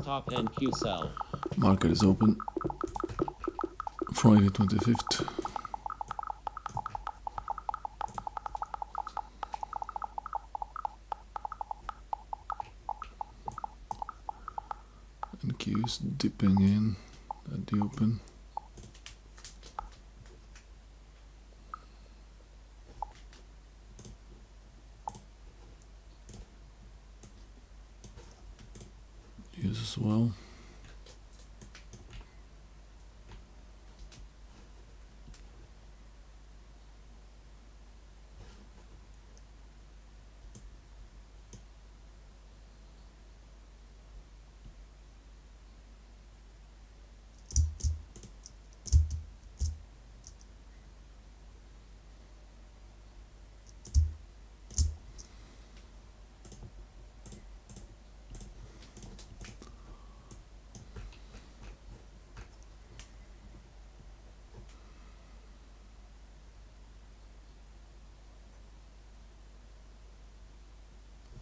Stop NQ sell. Market is open. Friday 25th. NQ is dipping in at the open. Use as well.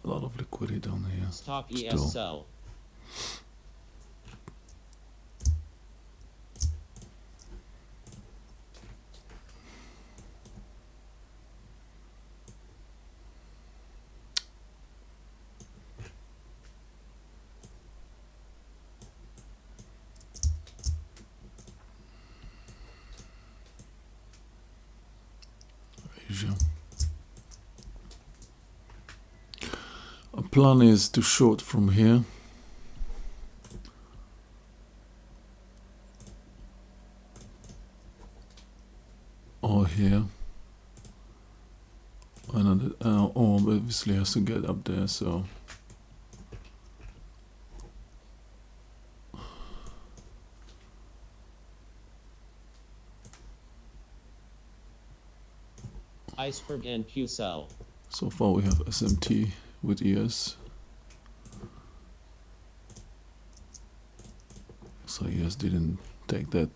A lot of liquidity down here. Stop Still. ES sell. Asia. Our plan is to short from here. Or here. Another orb obviously has to get up there, so Iceberg NQ sell. so far we have SMT with ES. So ES didn't take that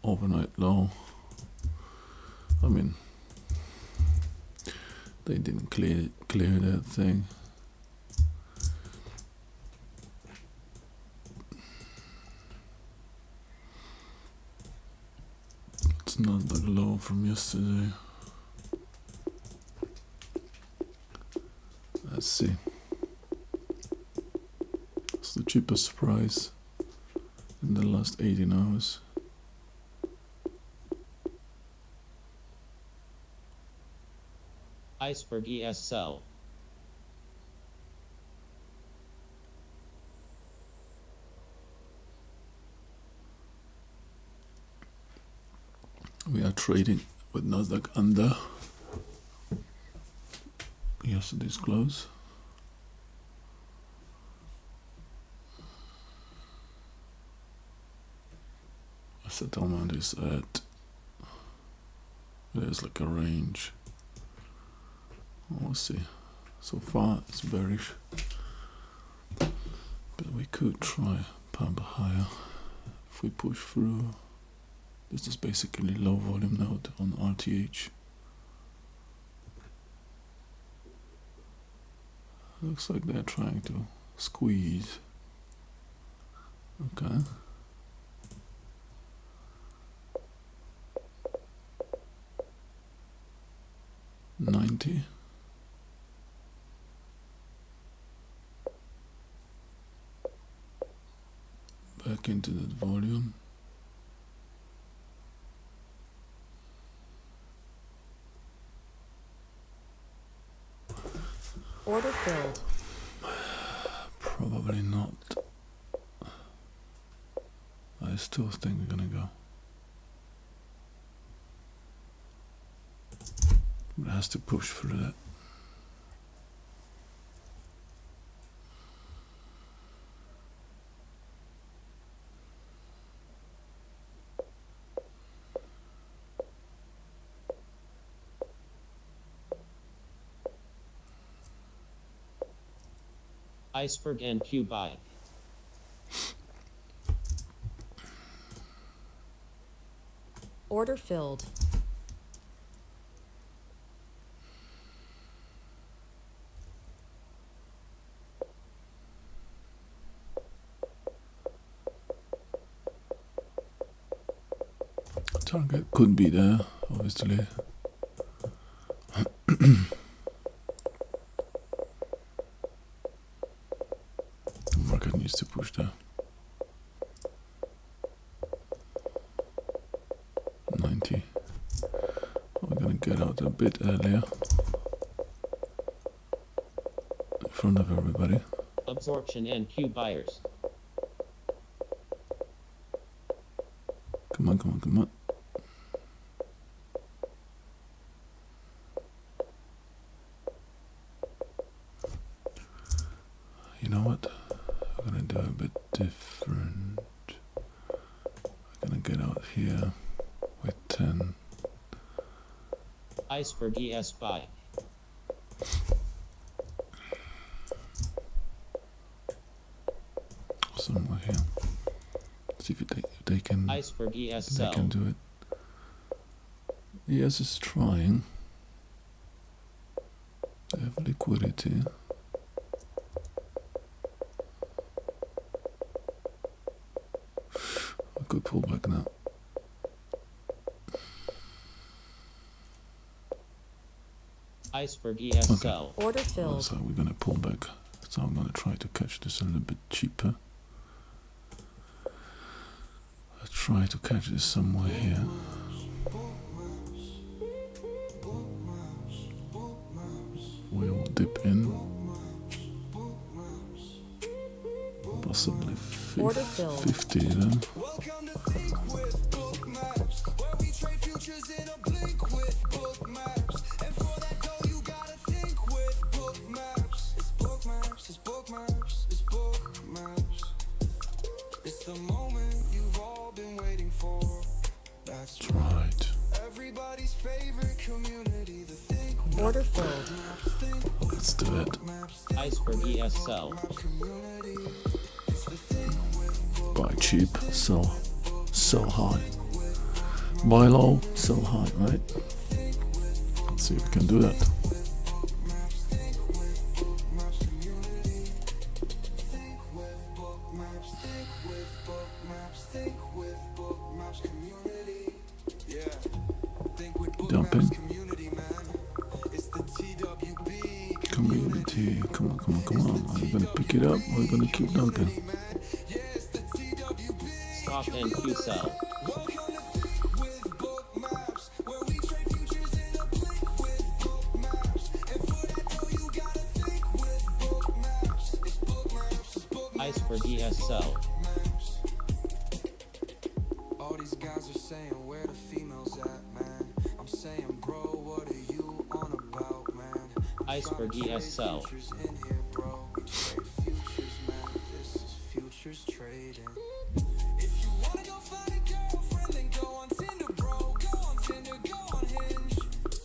overnight low. I mean, they didn't clear that thing. It's not that low from yesterday. Let's see. It's the cheapest price in the last 18 hours. Iceberg ES sell. We are trading with Nasdaq under yesterday's close. Settlement is at, there's like a range. We'll see. So far it's bearish, but we could try pump higher if we push through. This is basically low volume node on RTH. Looks like they're trying to squeeze. Okay. $90. Back into that volume. Order filled. Probably not. I still think we're gonna go. But it has to push through that. Iceberg NQ buy. Order filled. Target could be there, obviously. Market needs to push there. 90. We're gonna get out a bit earlier. In front of everybody. Absorption NQ buyers. Come on, come on, come on. You know what? We're gonna do a bit different. We're gonna get out here with 10. Iceberg ES buy. Somewhere here. See if they can. Iceberg ES They sell. can do it. Yes, it's trying. They have liquidity. I could pull back now. Iceberg ES Okay. sell. Order filled. So we're gonna pull back. So I'm gonna try to catch this a little bit cheaper. I'll try to catch this somewhere here. We'll dip in. Possibly Order filled. 50 then. Welcome to Think with Bookmaps, where we trade futures in a blink with Bookmaps. And for that dough, you gotta think with Bookmaps. It's Bookmaps, it's Bookmaps, it's Bookmaps. It's the moment you've all been waiting for. That's That's right. everybody's favorite community, the Think Order filled. Let's do it. Iceberg ES sell. community. Buy cheap, sell high. Buy low, sell high, right? Let's see if we can do that. Dumping. Community, come on, come on, come on. Are you gonna pick it up or are you gonna keep dumping? Stop NQ sell. Iceberg ES sell. All these guys are saying where the females at, man. I'm saying, bro, what are you on about, man? Iceberg ES sell. Futures in here, bro. We trade futures, man. This is futures trading. If you wanna go find a girlfriend, then go on Tinder, bro. Go on Tinder, go on Hinge.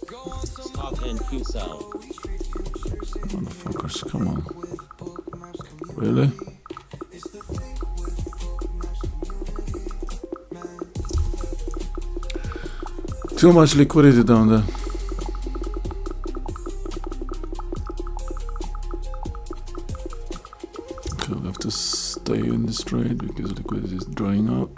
Go on some Stop NQ sell. we trade futures in Motherfuckers, come on. with Bookmaps community. Really? It's the thing with Bookmaps community, man. Too much liquidity down there. Okay, we'll have to stay in this trade because liquidity is drying out.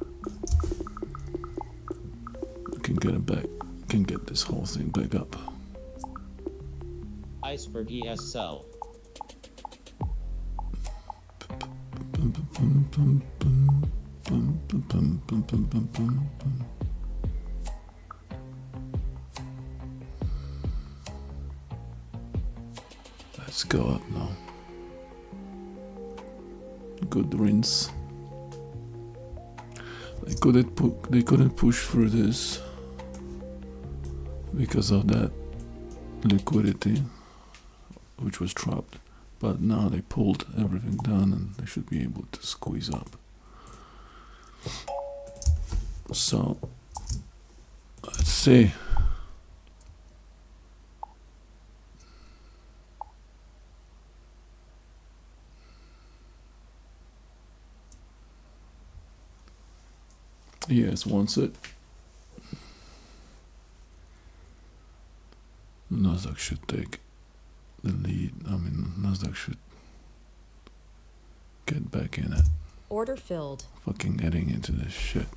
We can get it back. Can get this whole thing back up. Iceberg ES sell. Bum, bum, bum, bum, bum, bum, bum, bum, bum, bum, bum, bum. Let's go up now. Good rinse. They couldn't push through this because of that liquidity which was trapped. But now they pulled everything down and they should be able to squeeze up. So let's see. Yes, wants it. Nasdaq should take the lead. I mean, Nasdaq should get back in it. Order filled. Fucking getting into this shit.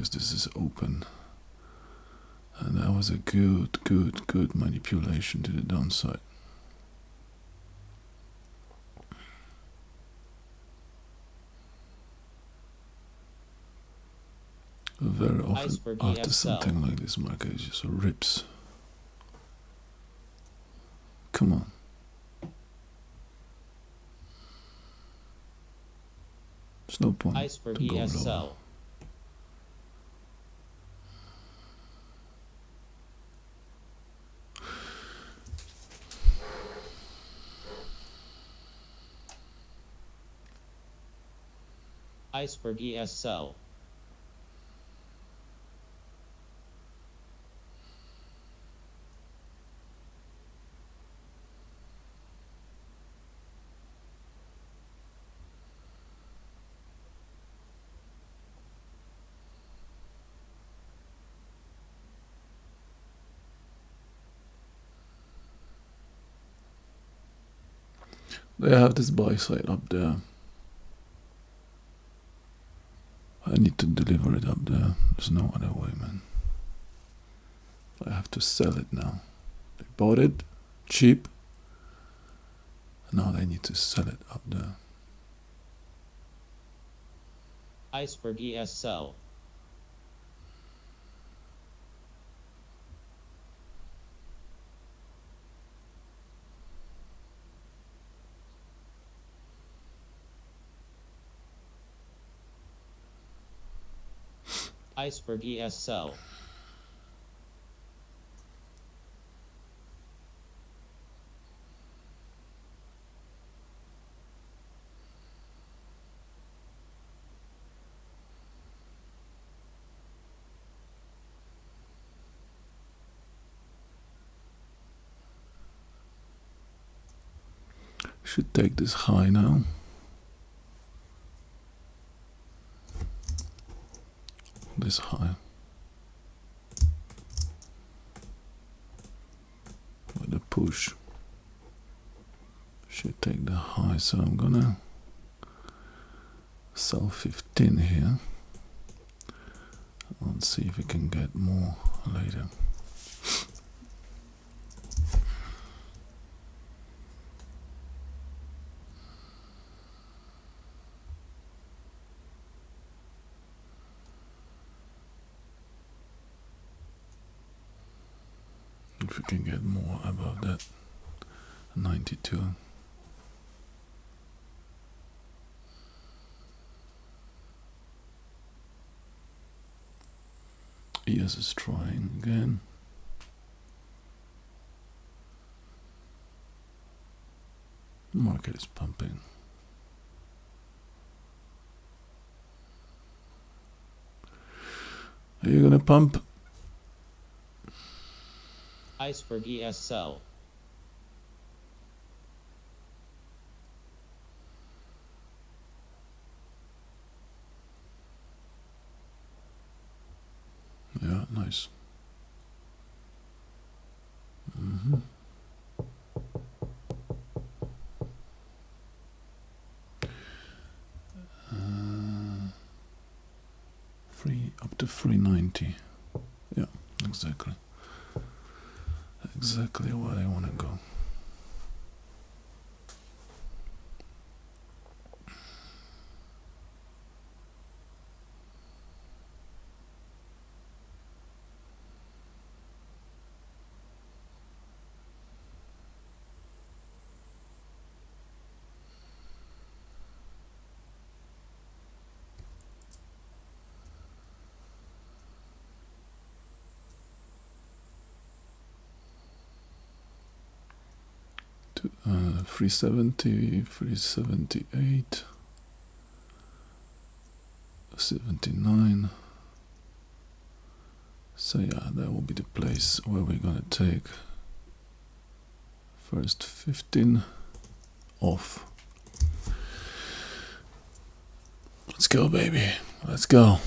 because this is open. And that was a good manipulation to the downside. Very often Iceberg after ESL. something like this, market just rips. Come on. There's no point Iceberg to go lower. ESL. Iceberg ESL. They have this buy side up there. I need to deliver it up there. There's no other way, man. I have to sell it now. They bought it cheap. Now they need to sell it up there. Iceberg ESL. Iceberg ESL. Should take this high now. This high. With the push. Should take the high, so I'm gonna sell 15 here. Let's see if we can get more later. If we can get more above that 92. ES is trying again. Market is pumping. Are you gonna pump? Iceberg ESL. Yeah, nice. Free up to 390. Yeah, exactly. Exactly where I want to go. To 370, 378, 79. So yeah, that will be the place where we're gonna take first 15 off. Let's go, baby. Let's go.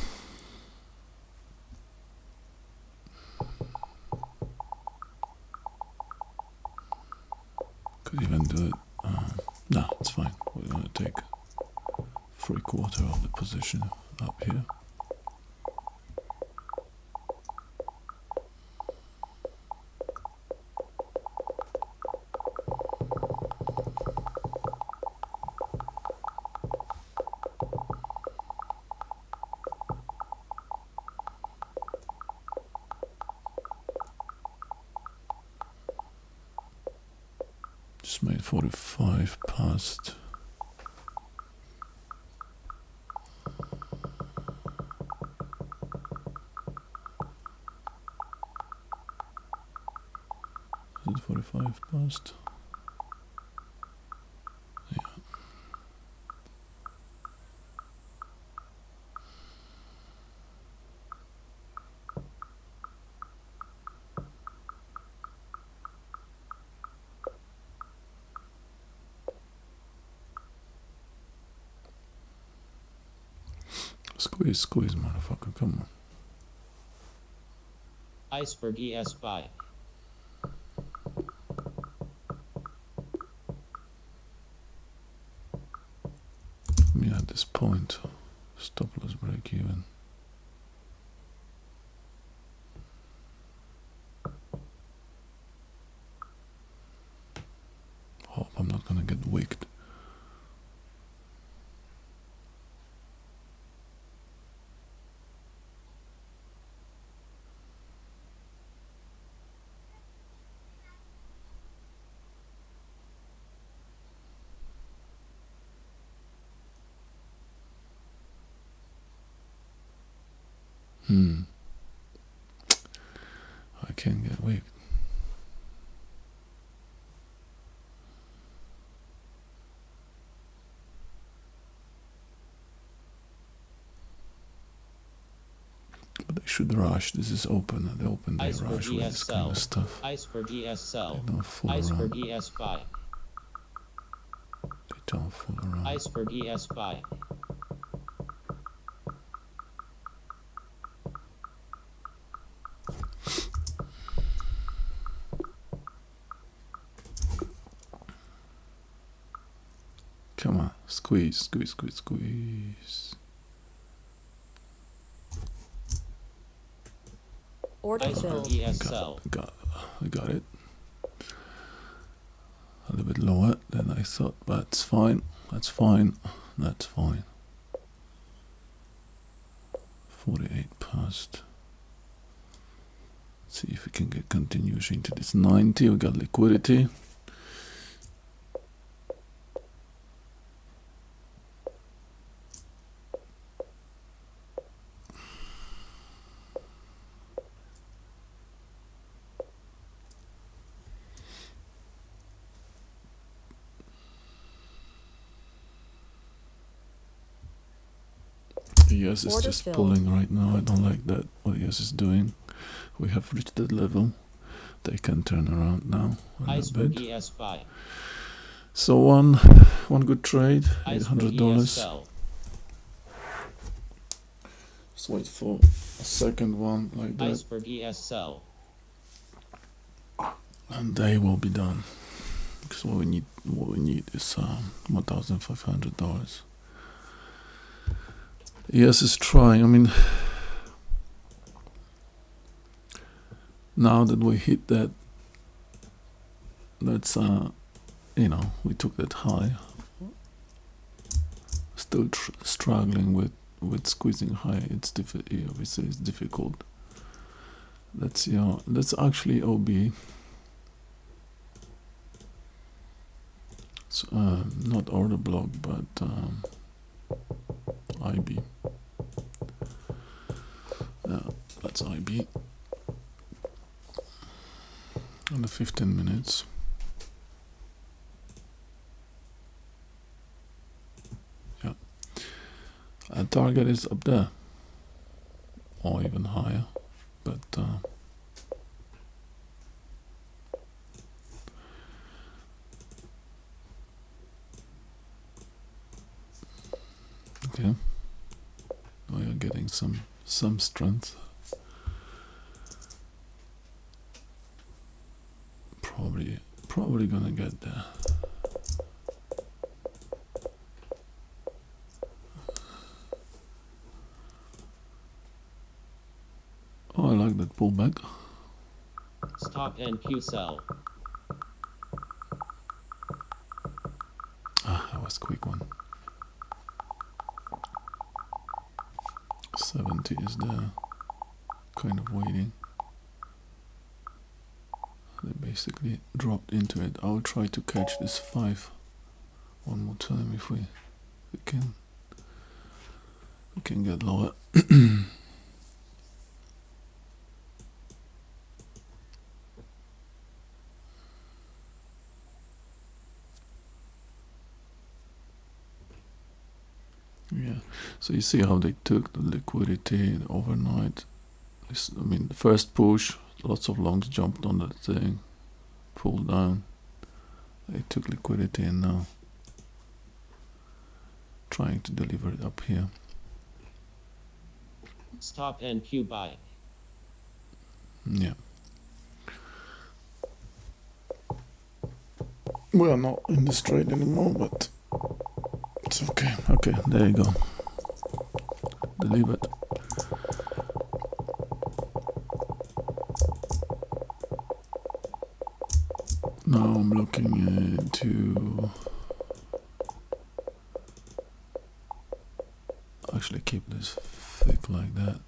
Could even do it. No, it's fine. We're gonna take 3/4 of the position up here. Just made 45 past. Is it 45 past? Yeah. Squeeze, squeeze, motherfucker, come on. Iceberg ES buy. Me at this point. Stop loss break even. Hope I'm not gonna get wicked. I can't get wicked. But they should rush. This is open. They open, they Iceberg rush with ES this kind sell. of stuff. Iceberg ES sell. They don't fool Iceberg around. ES buy. They don't fool around. Iceberg ES buy. Come on, squeeze, squeeze, squeeze, squeeze. Order Iceberg filled. ES sell. I got it. A little bit lower than I thought, but it's fine. That's fine. That's fine. 48 past. See if we can get continuation into this 90. We got liquidity. ES is Order just filled. pulling right now. I don't like that. What ES is doing. We have reached that level. They can turn around now a little Iceberg bit. ES buy. So one good trade, Iceberg ES $800. sell. Let's wait for a second one like that, Iceberg ES sell. and they will be done. Because what we need is $1,500. ES is trying. I mean, now that we hit that, that's you know, we took that high. Still struggling with squeezing high. It's obviously it's difficult. That's that's actually OB. So, not order block, but IB. That's IB. On the 15 minutes. Yeah. Target is up there. Or even higher. But okay. We are getting some strength. Probably gonna get there. Oh, I like that pullback. Stop NQ sell. Ah, that was a quick one. 70 is there. Kind of waiting. The basically dropped into it. I'll try to catch this 5 one more time if we can get lower. Yeah, so you see how they took the liquidity overnight. I mean, the first push, lots of longs jumped on that thing, pulled down. They took liquidity and now trying to deliver it up here. Stop NQ buy. Yeah. We are not in this trade anymore, but it's okay. Okay, there you go. Delivered. Now I'm looking into actually keep this thick like that.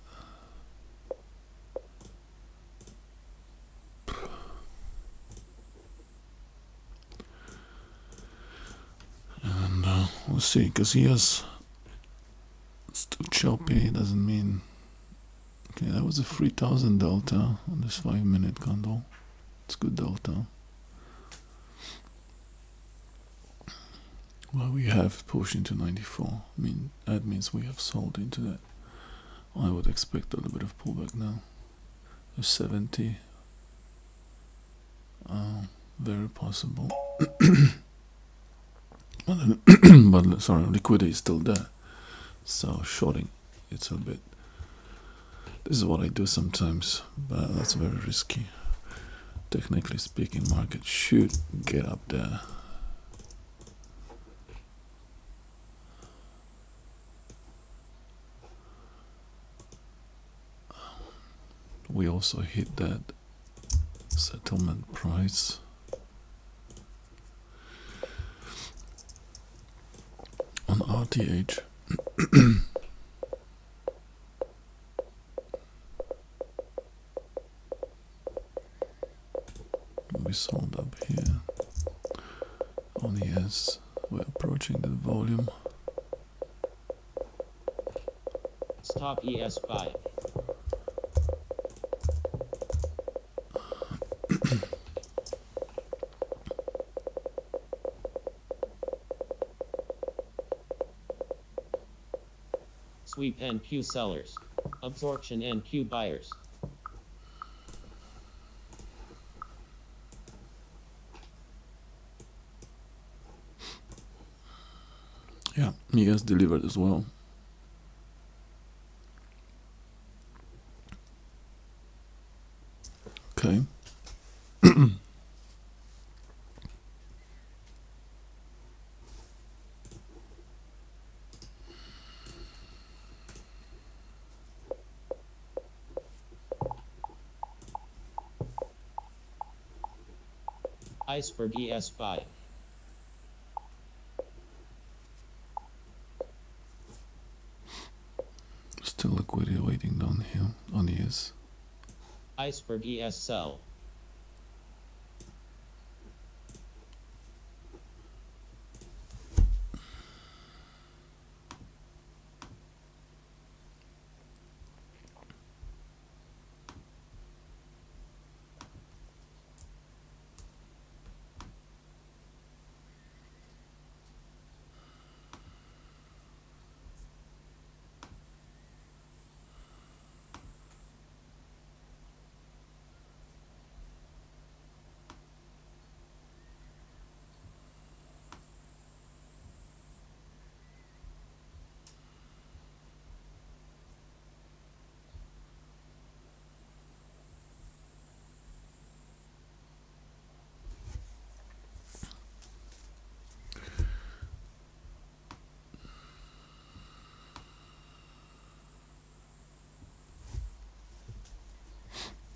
And we'll see, because he has still choppy, doesn't mean. Okay, that was a 3000 delta on this 5-minute candle. It's good delta. Well, we have pushed into 94. I mean, that means we have sold into that. I would expect a little bit of pullback now. A 70. Very possible. But sorry, liquidity is still there. So shorting, it's a bit. This is what I do sometimes, but that's very risky. Technically speaking, market should get up there. We also hit that settlement price. On RTH. We sold up here. On ES, we're approaching the volume. Stop ES buy. Sweep NQ sellers. Absorption NQ buyers. Yeah, ES delivered as well. Okay. Iceberg ES buy. Still liquidity waiting down here on ES. Iceberg ES sell.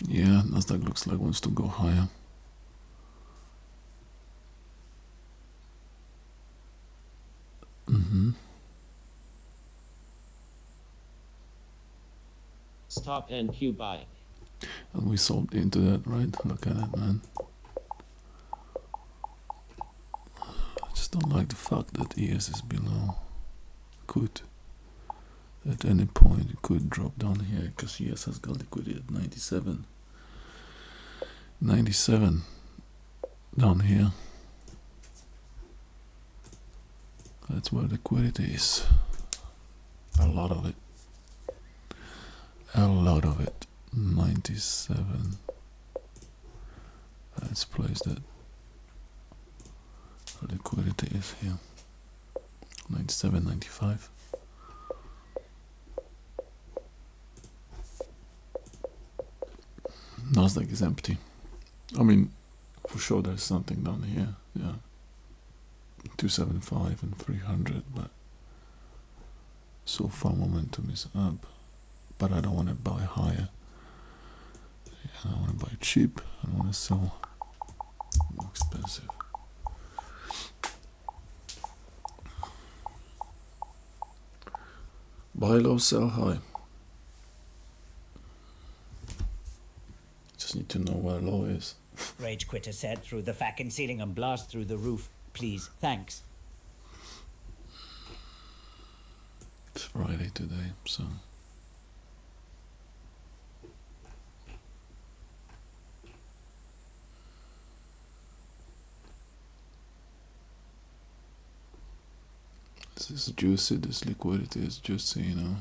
Yeah, Nasdaq looks like wants to go higher. Stop NQ buy. And we sold into that, right? Look at it, man. don't like the fact that ES is below. Could at any point it could drop down here because ES has got liquidity at 97. 97 down here. That's where liquidity is. A lot of it. A lot of it. 97. Let's place that. Liquidity is here. 97, 95. Nasdaq is empty. I mean, for sure there's something down here. Yeah. 275 and 300, but so far momentum is up. But I don't want to buy higher. I don't want to buy cheap. I don't want to sell more expensive. Buy low, sell high. Just need to know where low is. Rage Quitter said, through the fucking ceiling and blast through the roof. Please, thanks. It's Friday today, so this is juicy, this liquidity is juicy, you know.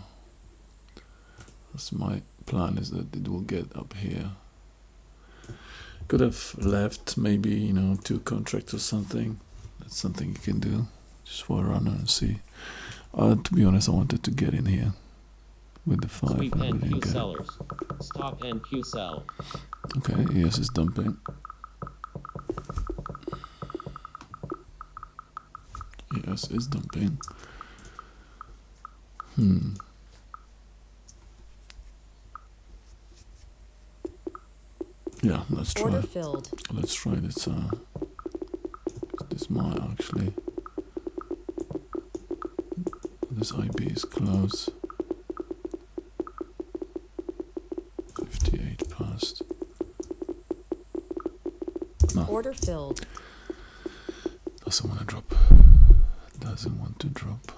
That's my plan, is that it will get up here. Could have left maybe, you know, 2 contracts or something. That's something you can do just for a runner and see. To be honest, I wanted to get in here with the 5 Sweep and we and didn't Q get it. sellers. Stop and Q sell. Okay, ES is dumping. ES is dumping. Yeah, let's try. Order filled. Let's try this. This might actually. This IB is close. 58 past. No, Order filled. doesn't want to drop. Doesn't want to drop.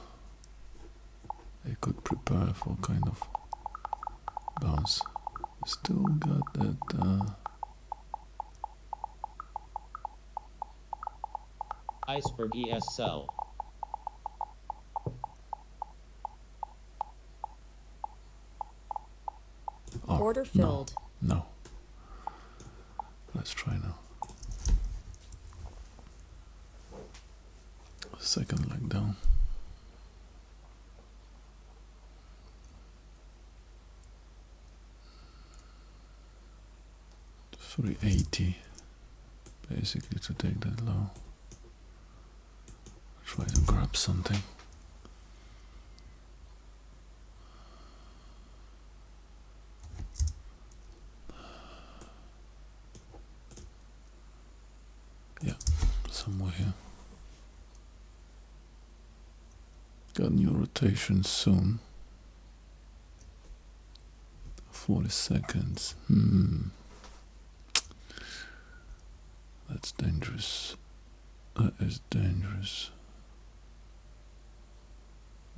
They could prepare for kind of bounce. Still got that. Iceberg ES sell. Oh, Order filled. No. Let's try now. Second leg down. $380 basically to take that low. Try to grab something. Yeah, somewhere here. Got new rotation soon. 40 seconds. That's dangerous. That is dangerous.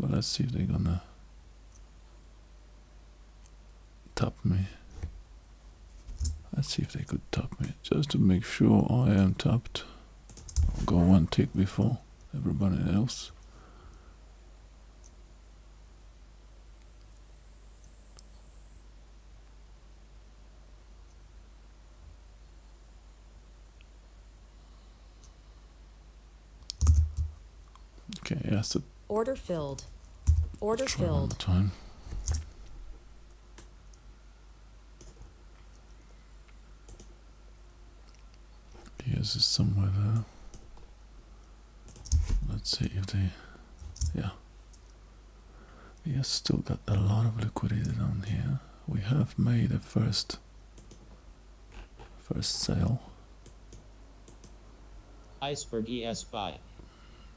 But let's see if they're gonna tap me. Let's see if they could tap me. Just to make sure I am tapped. I'll go one tick before everybody else. Okay, yes, yeah, Order filled. Order try one more filled. time. Yes, it's somewhere there. Let's see if they, yeah. Yes, still got a lot of liquidity down here. We have made a first sale. Iceberg ES buy.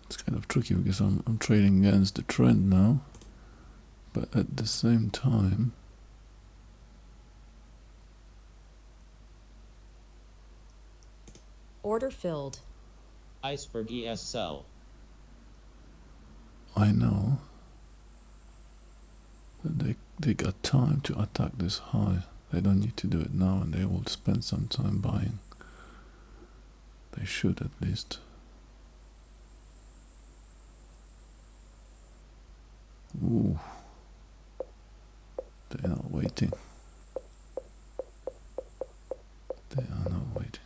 It's kind of tricky because I'm trading against the trend now, but at the same time Order filled. Iceberg ES sell. I know that they got time to attack this high. They don't need to do it now, and they will spend some time buying. They should at least. Ooh. They are not waiting. They are not waiting.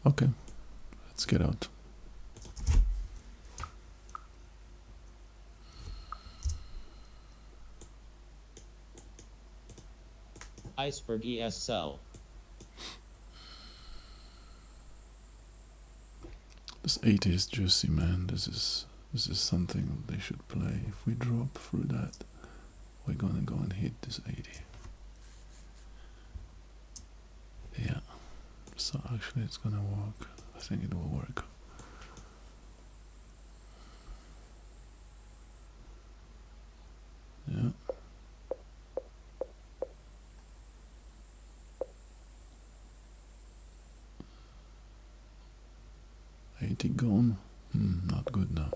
Okay, let's get out. Iceberg ES sell. This 80 is juicy, man. This is something they should play. If we drop through that, we're gonna go and hit this 80. Yeah. So actually it's gonna work. I think it will work. Yeah. Gone. Not good now.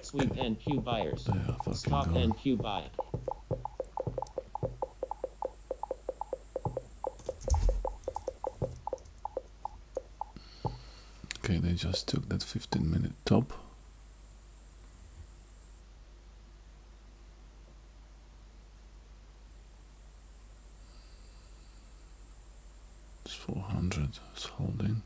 Sweep and Q buyers. They are fucking Stop gone. and Q buy. Okay, they just took that 15-minute top. It's 400. It's holding.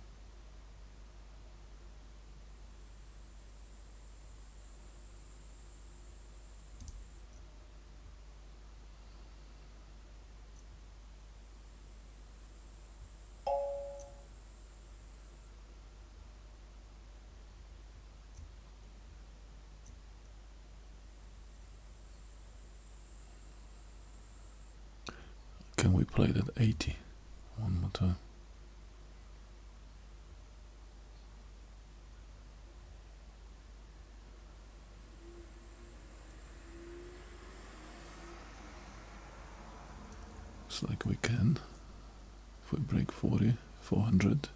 Can we play that 80 one more time? Looks like we can. If we break 40, 400,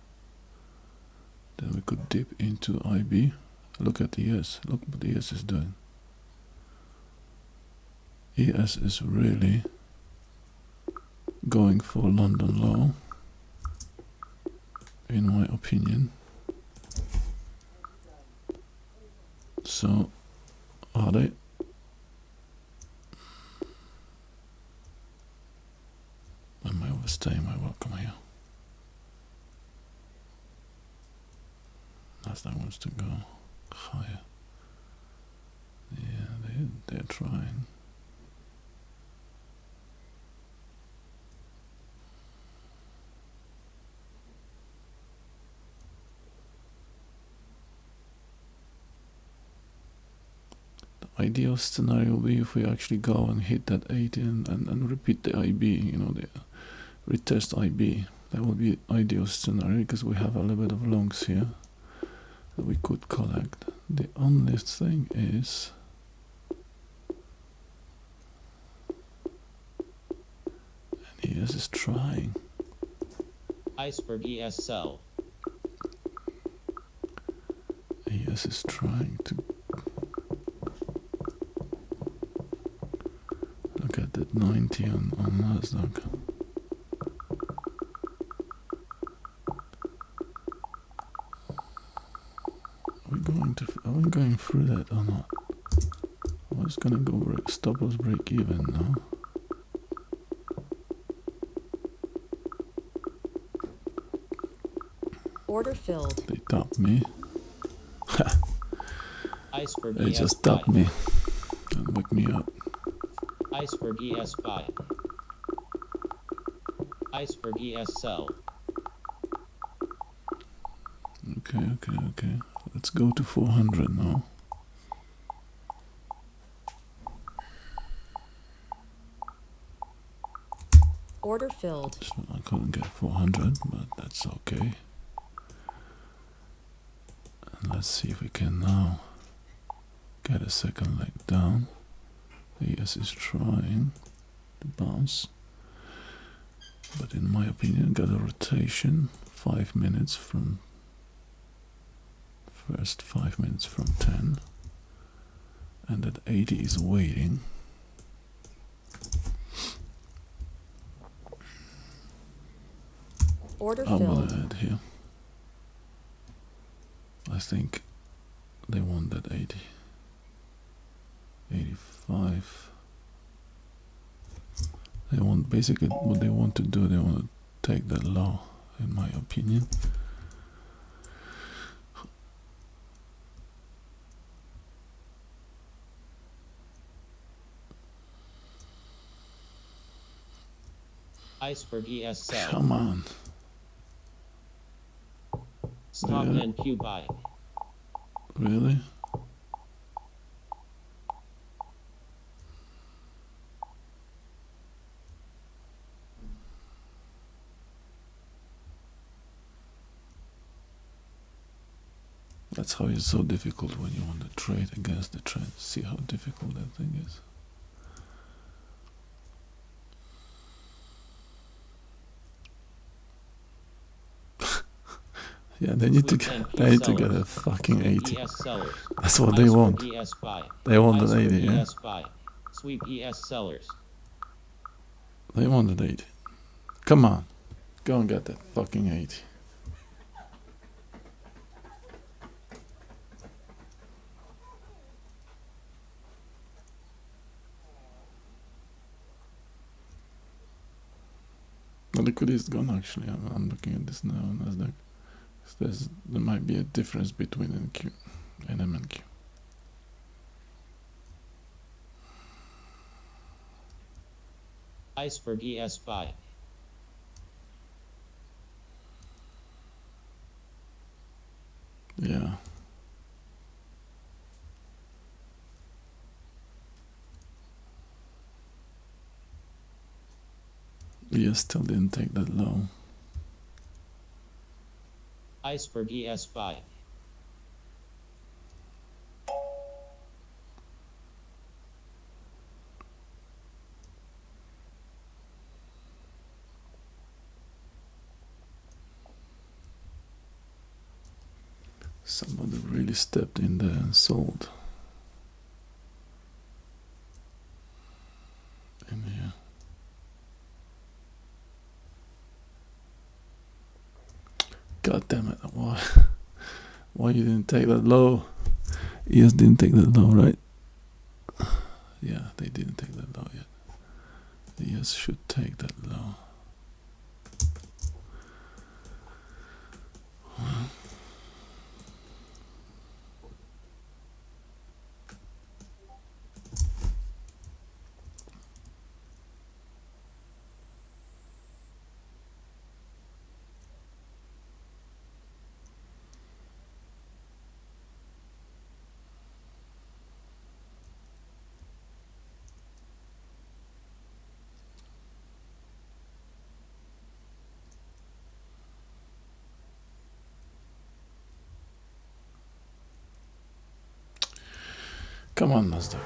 then we could dip into IB. Look at ES. Look what ES is doing. ES is really going for London low, in my opinion. So, are they? Am I overstaying my welcome here? Nasdaq wants to go higher. Yeah, they're trying. Ideal scenario will be if we actually go and hit that 80 and repeat the IB, you know, the retest IB. That would be ideal scenario because we have a little bit of longs here that we could collect. The only thing is ES is trying. Iceberg ES sell. ES is trying to look at that 90 on Nasdaq. Are we going through that or not? I was gonna go stop loss break even now. Order filled. They tapped me. Iceberg They ES just buy. tapped me and wake me up. Iceberg ES buy. Iceberg ES sell. Okay. Let's go to 400 now. Order filled. So I couldn't get 400, but that's okay. And let's see if we can now get a second leg down. The ES is trying to bounce. But in my opinion, got a rotation 5 minutes from first 5 minutes from 10, and that 80 is waiting. Order I'm filled. gonna add here. I think they want that 80. 85. They want basically what they want to do, they want to take that low, in my opinion. Iceberg ESL. Come on. Stop Yeah. and Q buy. Really? That's how it's so difficult when you want to trade against the trend. See how difficult that thing is. Yeah, they need to Sweep and get, Q they need to get sellers. a fucking Sweep 80. ES sellers. That's what they Iceberg want. ES buy. They want an Iceberg 80, yeah? ES buy. Sweep ES sellers. They want an 80. Come on. Go and get that fucking 80. The liquidity is gone actually. I'm looking at this now on Nasdaq. There might be a difference between NQ and MNQ. Iceberg ES buy. Yeah. Yeah, still didn't take that low. Iceberg ES buy. Somebody really stepped in there and sold. In here. God damn it, why? Why you didn't take that low? ES didn't take that low, right? Yeah, they didn't take that low yet. The ES should take that low. Come on, Nasdaq.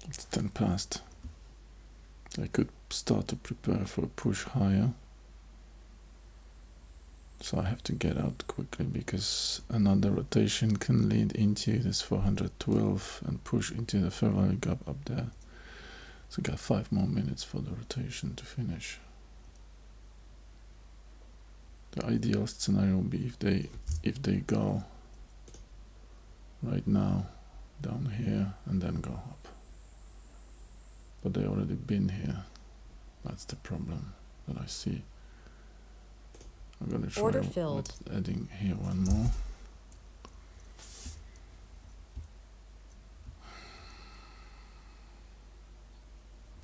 It's 10 past. I could start to prepare for a push higher. So I have to get out quickly because another rotation can lead into this 412 and push into the fair value gap up there. So got 5 more minutes for the rotation to finish. The ideal scenario would be if they go right now down here and then go up. But they already been here. That's the problem that I see. I'm gonna try Order filled. with adding here one more.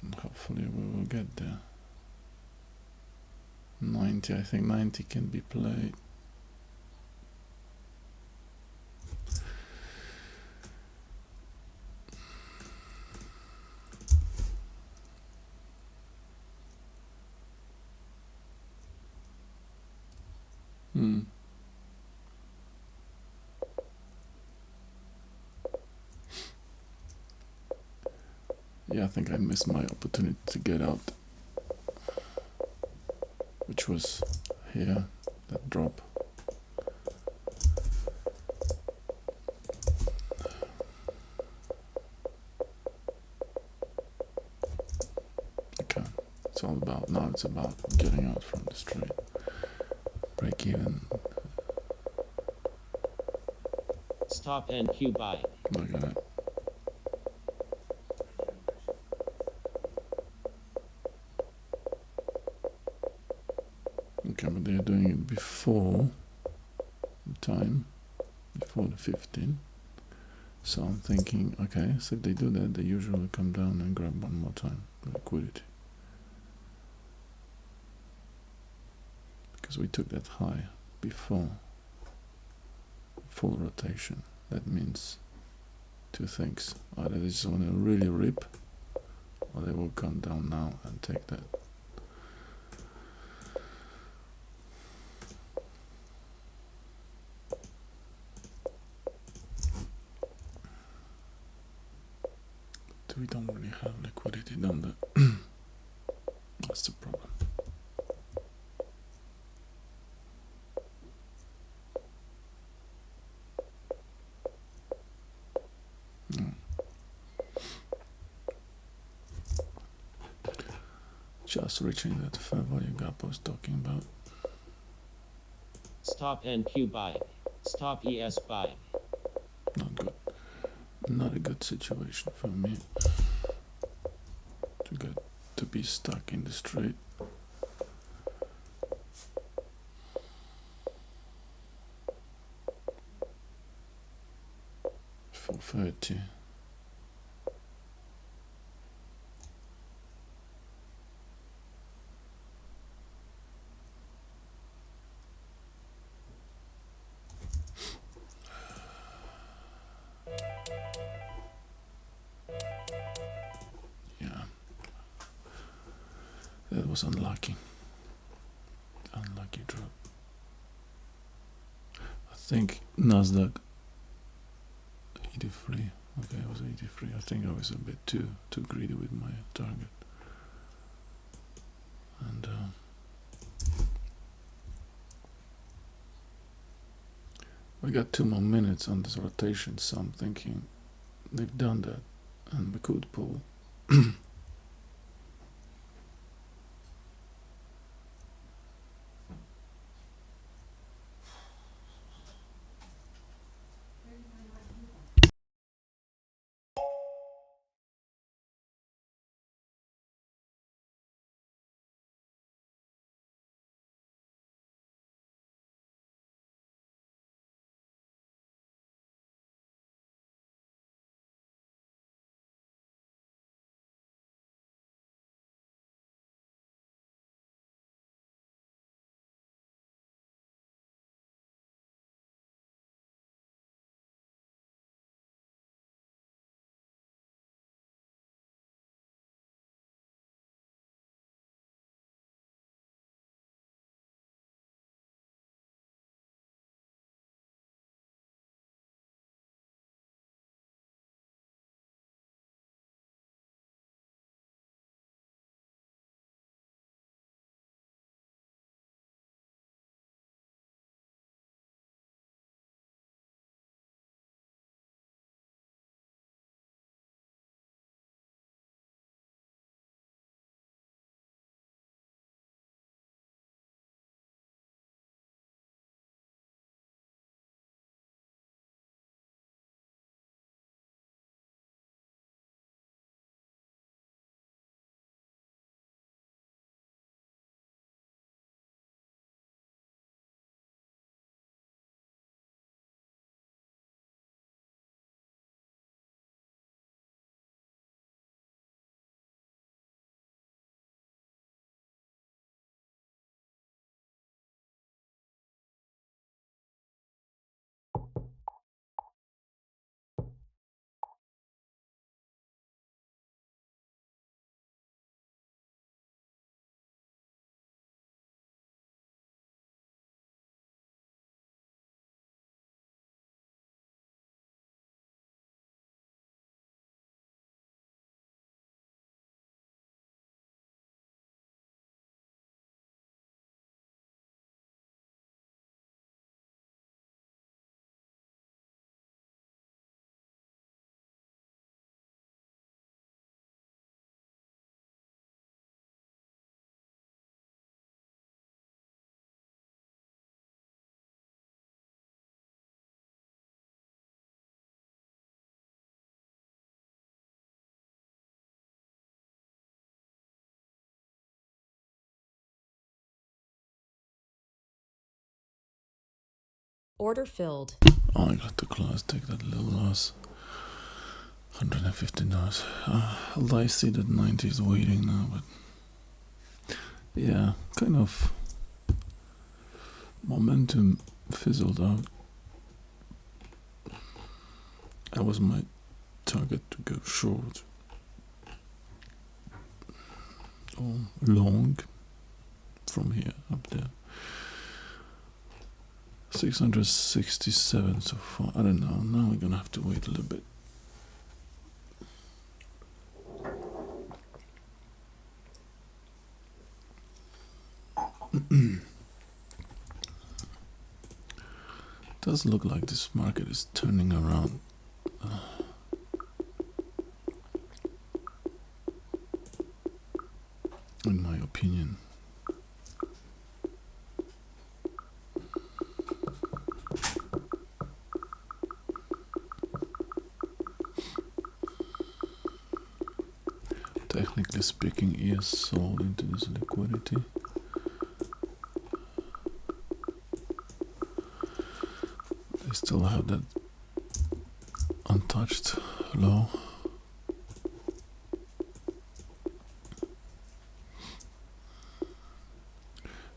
And hopefully we will get there. 90, I think 90 can be played. Yeah, I think I missed my opportunity to get out, which was here, that drop. Okay, it's all about, now it's about getting out from the straight. Break even, Stop and Q buy. look at it. Okay, but they're doing it before the time, before the 15. So I'm thinking, okay, so if they do that, they usually come down and grab one more time, liquidity. Because we took that high before full rotation. That means two things. Either they just want to really rip, or they will come down now and take that. We don't really have liquidity down there. That's the problem. Just reaching that fair value gap I was talking about. Stop and Q buy. Stop ES buy. Not good. Not a good situation for me to be stuck in the straight. 430. Yeah, that was unlucky. Unlucky drop. I think Nasdaq 83. Okay, it was 83. I think I was a bit too greedy with my target. And we got 2 more minutes on this rotation, so I'm thinking they've done that, and we could pull. Order filled. Oh, I got the class. Take that little loss. $150. Although I see that 90 is waiting now, but yeah, kind of momentum fizzled out. That was my target to go short or long from here up there. 667 so far. I don't know. Now we're gonna have to wait a little bit. Does look like this market is turning around. In my opinion. Technically speaking, ES sold into this liquidity. They still have that untouched low.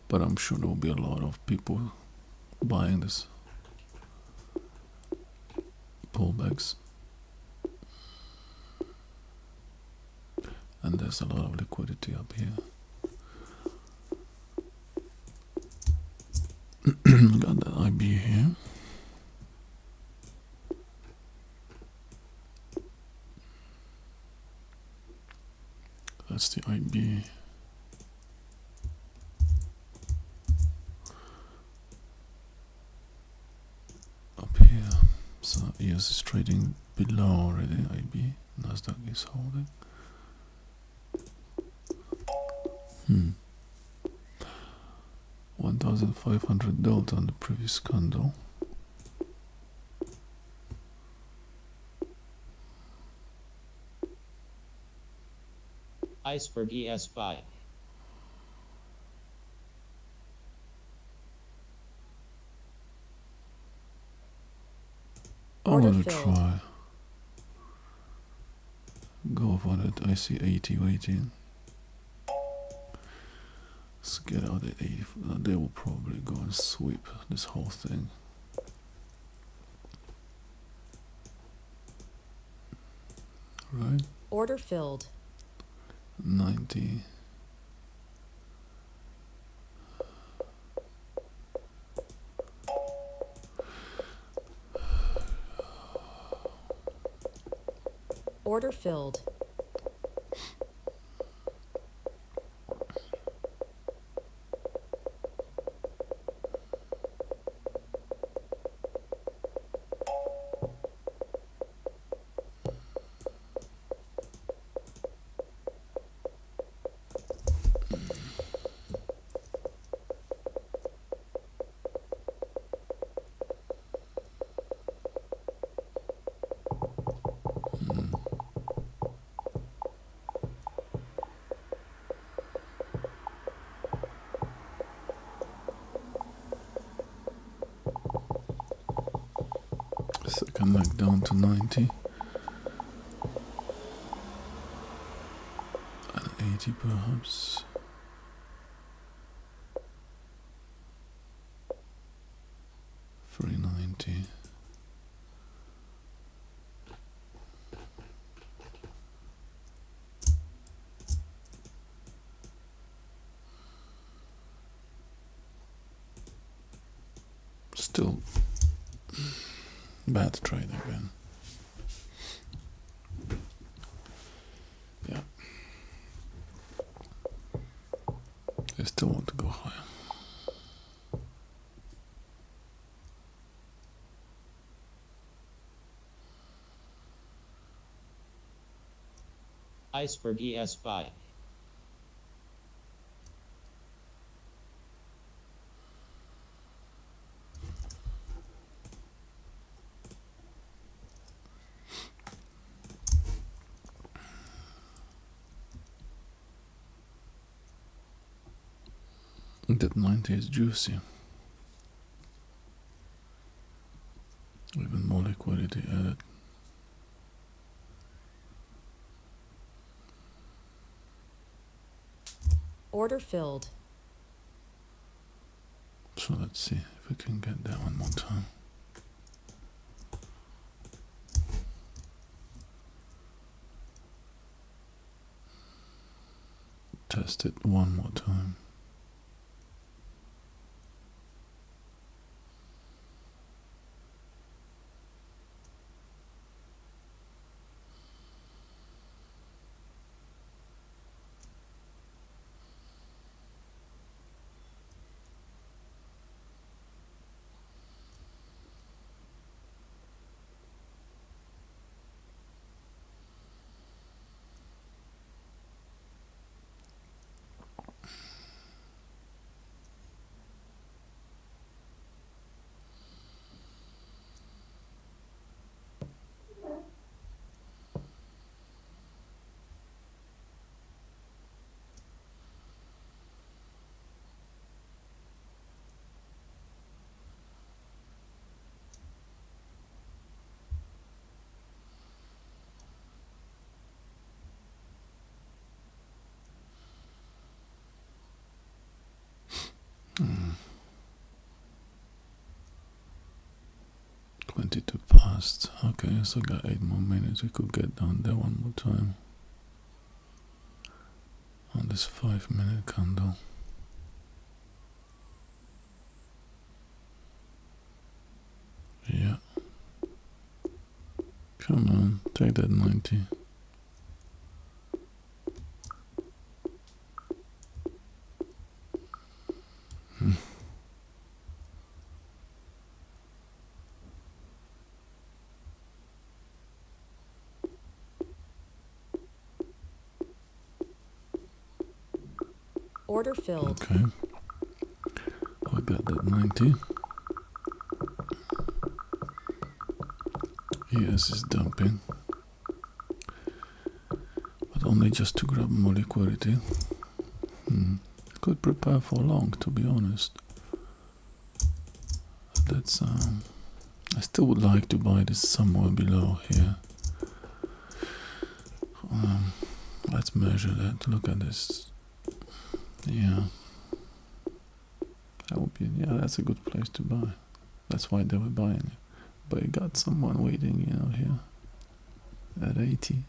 But I'm sure there will be a lot of people buying this pullbacks. And there's a lot of liquidity up here. Got that IB here. That's the IB. Up here. So ES is trading below already IB. Nasdaq is holding. 1,500 delta on the previous candle. Iceberg ES buy. I Order want to filled. try. Go for it. I see 80 waiting. Let's get out at 80. They will probably go and sweep this whole thing. Right? Order filled. 90. Order filled. Second leg down to 90. And 80 perhaps. $390. Still bad trade again. Yeah. I still want to go higher. Iceberg ES buy. That 90 is juicy. Order filled. So let's see if we can get that one more time. Test it one more time. Hmm. 22 past. Okay, so got 8 more minutes. We could get down there one more time on this 5-minute candle. Yeah. Come on, take that 90. Hmm. Order filled. Okay. I got that 90. Yes, it's dumping. But only just to grab more liquidity. Could prepare for long, to be honest. That's I still would like to buy this somewhere below here. Let's measure that. Look at this. Yeah. That would be, yeah, that's a good place to buy. That's why they were buying it. But you got someone waiting, you know, here at 80.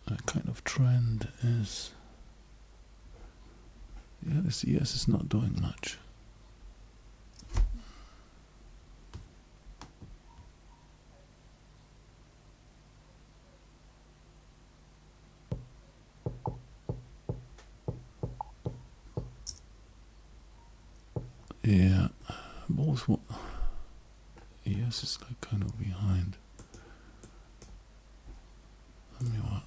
That kind of trend is, yeah, this ES is not doing much. Yeah, both. ES is like kind of behind.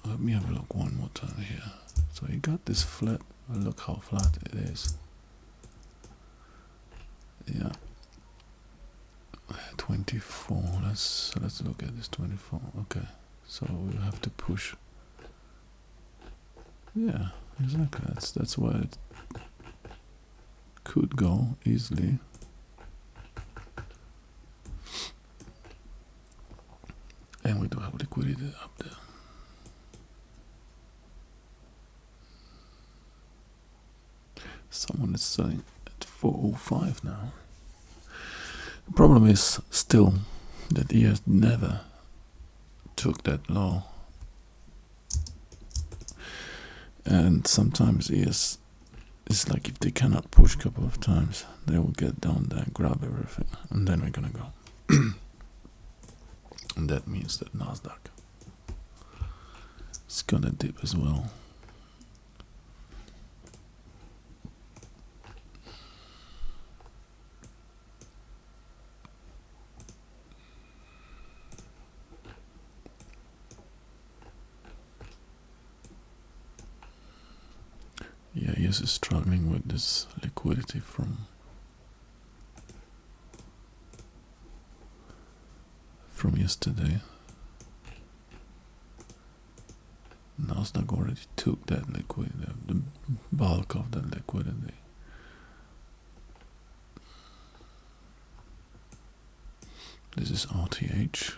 Let me have a look one more time here. So you got this flat. Look how flat it is. Yeah. 24. Let's look at this 24. Okay. So we have to push. Yeah, exactly. That's where it could go easily. And we do have liquidity up there. Someone is selling at 405 now. The problem is still that ES never took that low. And sometimes ES is like if they cannot push a couple of times, they will get down there and grab everything. And then we're gonna go. And that means that Nasdaq is gonna dip as well. Yeah, ES is struggling with this liquidity from yesterday. Nasdaq already took that liquidity, the bulk of that liquidity. This is RTH.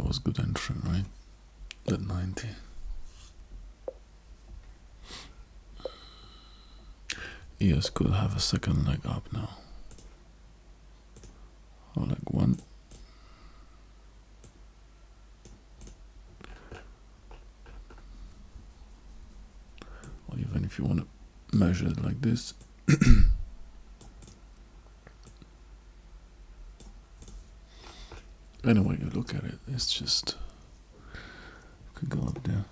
was good entry, right? That 90. ES could have a second leg up now. Or leg one. Or even if you want to measure it like this. Anyway, you look at it, it's just could go up there.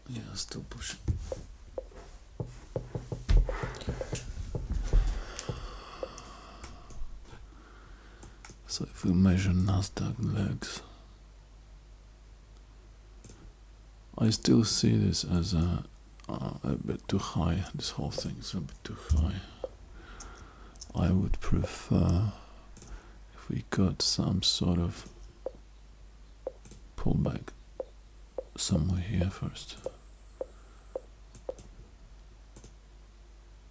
Yeah, still pushing. So if we measure Nasdaq legs, I still see this as a bit too high. This whole thing is a bit too high. I would prefer if we got some sort of pullback somewhere here first.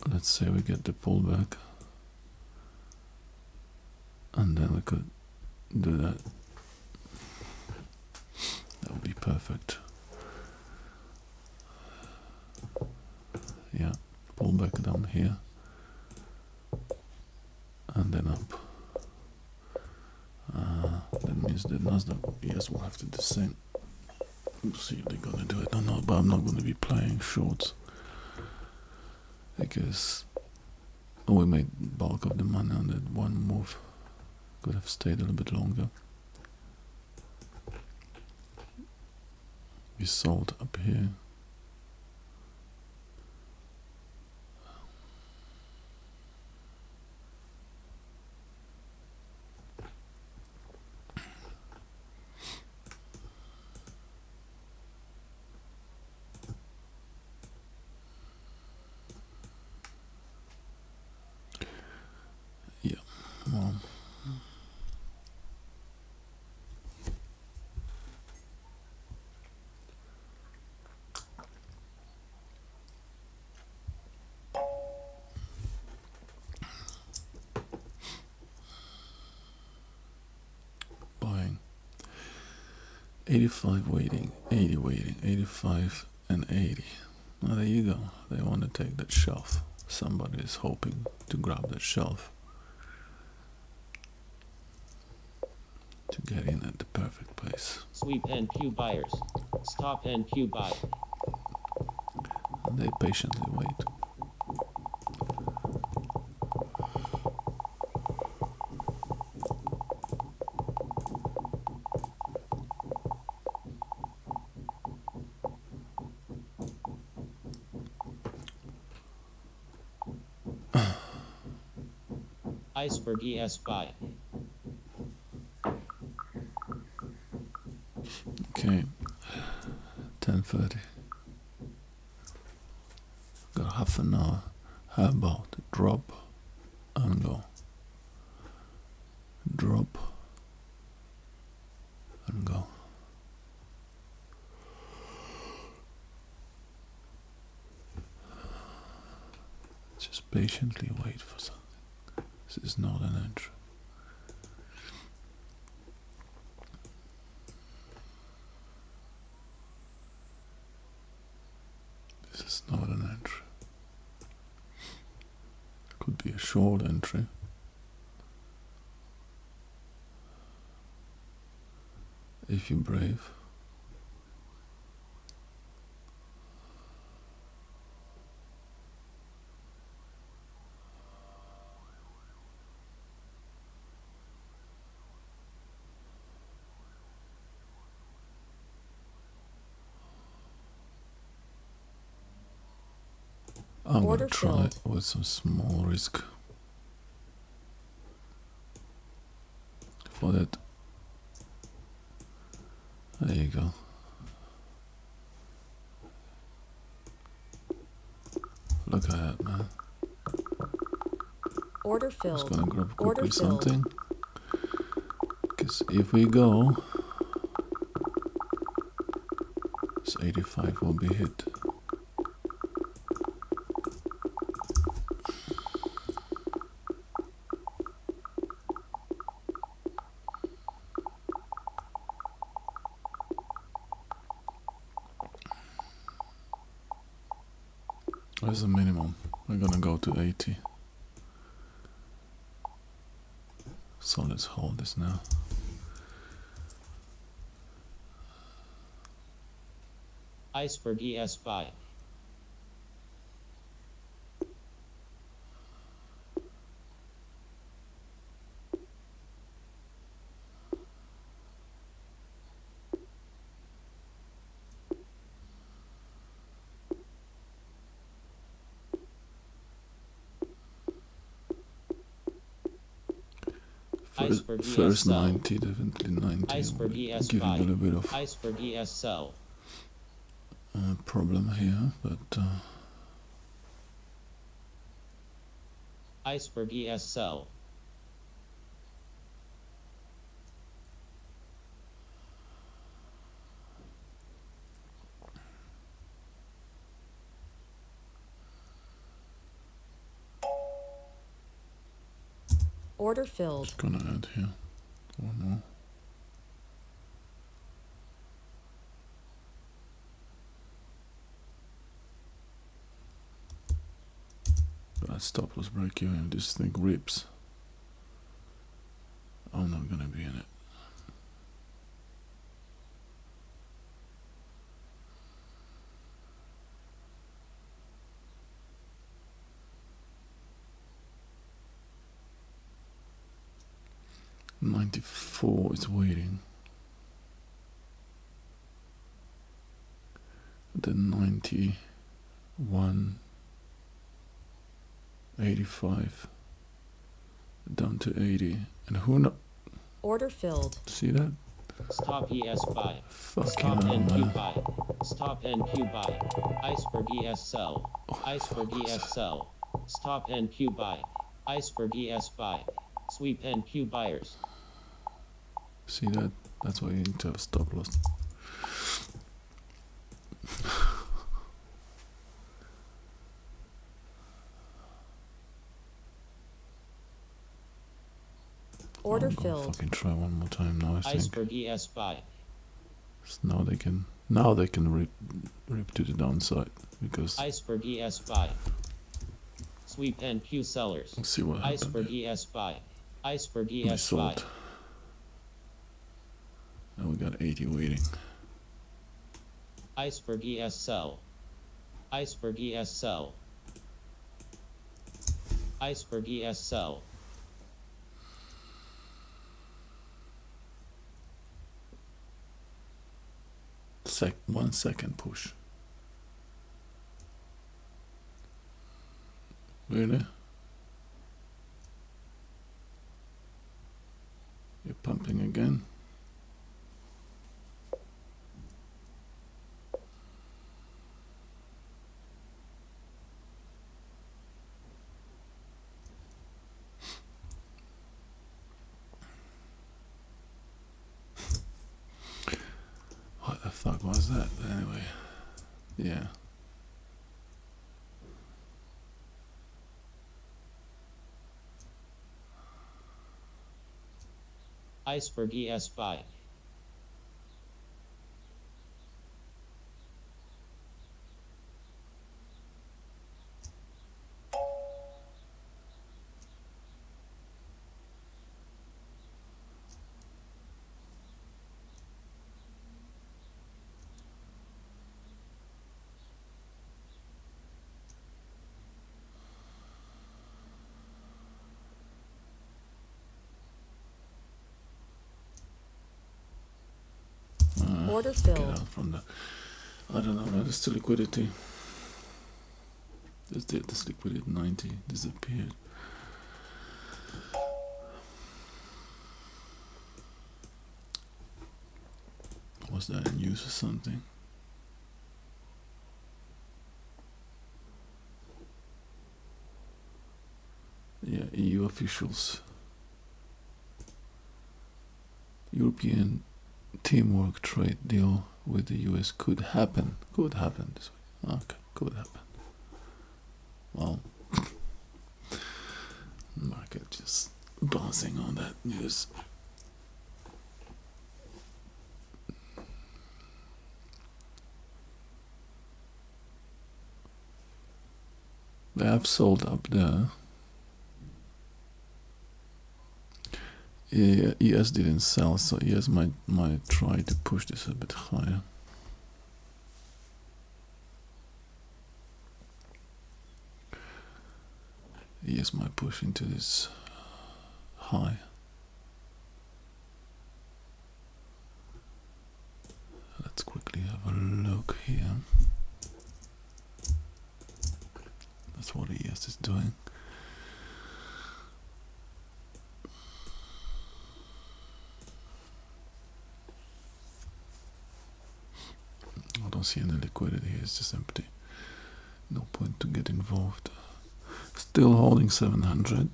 Let's say we get the pullback, and then we could do that. That would be perfect. Yeah, pullback down here, and then up. That means the Nasdaq ES will have to do the same. We'll see if they're gonna do it or not, but I'm not gonna be playing shorts because we made bulk of the money on that one move. Could have stayed a little bit longer. We sold up here. Yeah, well, buying 85 waiting, 80 waiting, 85 and 80. Well, there you go. They want to take that shelf. Somebody is hoping to grab that shelf to get in at the perfect place. Sweep NQ buyers. Stop NQ buy. And they patiently wait. Iceberg ES buy. Okay, 10:30. Got half an hour. How about drop and go? Drop and go. Just patiently wait for something. This is not an entry. This is not an entry. Could be a short entry. If you're brave. I'm Order gonna try filled. with some small risk for that. There you go. Look at that, man. Order Just filled. gonna grab Order quickly filled. something. Because if we go, this 85 will be hit. As a minimum, we're gonna go to 80. So let's hold this now. Iceberg ES5. Iceberg First ES 90, definitely 90. Iceberg Giving a ES5. little bit of Iceberg ES sell. problem here, but Iceberg ES sell. Order filled. just gonna add here one more. But stop loss break even if this thing rips. I'm not gonna be in it. $94 is waiting. Then 91, 85, down to 80, and who knows? Order filled. See that? Stop ES5. Fucking Stop hell, NQ man. buy. Stop NQ buy. Iceberg ES sell. Iceberg ES sell. Stop NQ buy. Iceberg ES buy. Sweep NQ buyers. See that? That's why you need to have stop loss. Order I'm gonna filled. fucking try one more time now. I think Iceberg ES buy. So now they can rip to the downside because Iceberg ES buy. Sweep NQ sellers. let's see what happened. Iceberg ES buy. Iceberg They ES buy. sold. Now we got 80 waiting. Iceberg ES sell. Iceberg ES sell. Iceberg ES sell. One second push. Really? You're pumping again? What the fuck was that? But anyway, yeah. Iceberg ES buy. Order Get filled. out from the. I don't know, man. It's still liquidity. This liquidity 90 disappeared. Was that in news or something? Yeah, EU officials. European teamwork trade deal with the US could happen. Could happen this way. Okay, could happen. Well, market just bouncing on that news. They have sold up there. ES didn't sell, so ES might try to push this a bit higher. ES might push into this high. Let's quickly have a look here. That's what ES is doing. I don't see any liquidity here, it's just empty. No point to get involved. Still holding 700.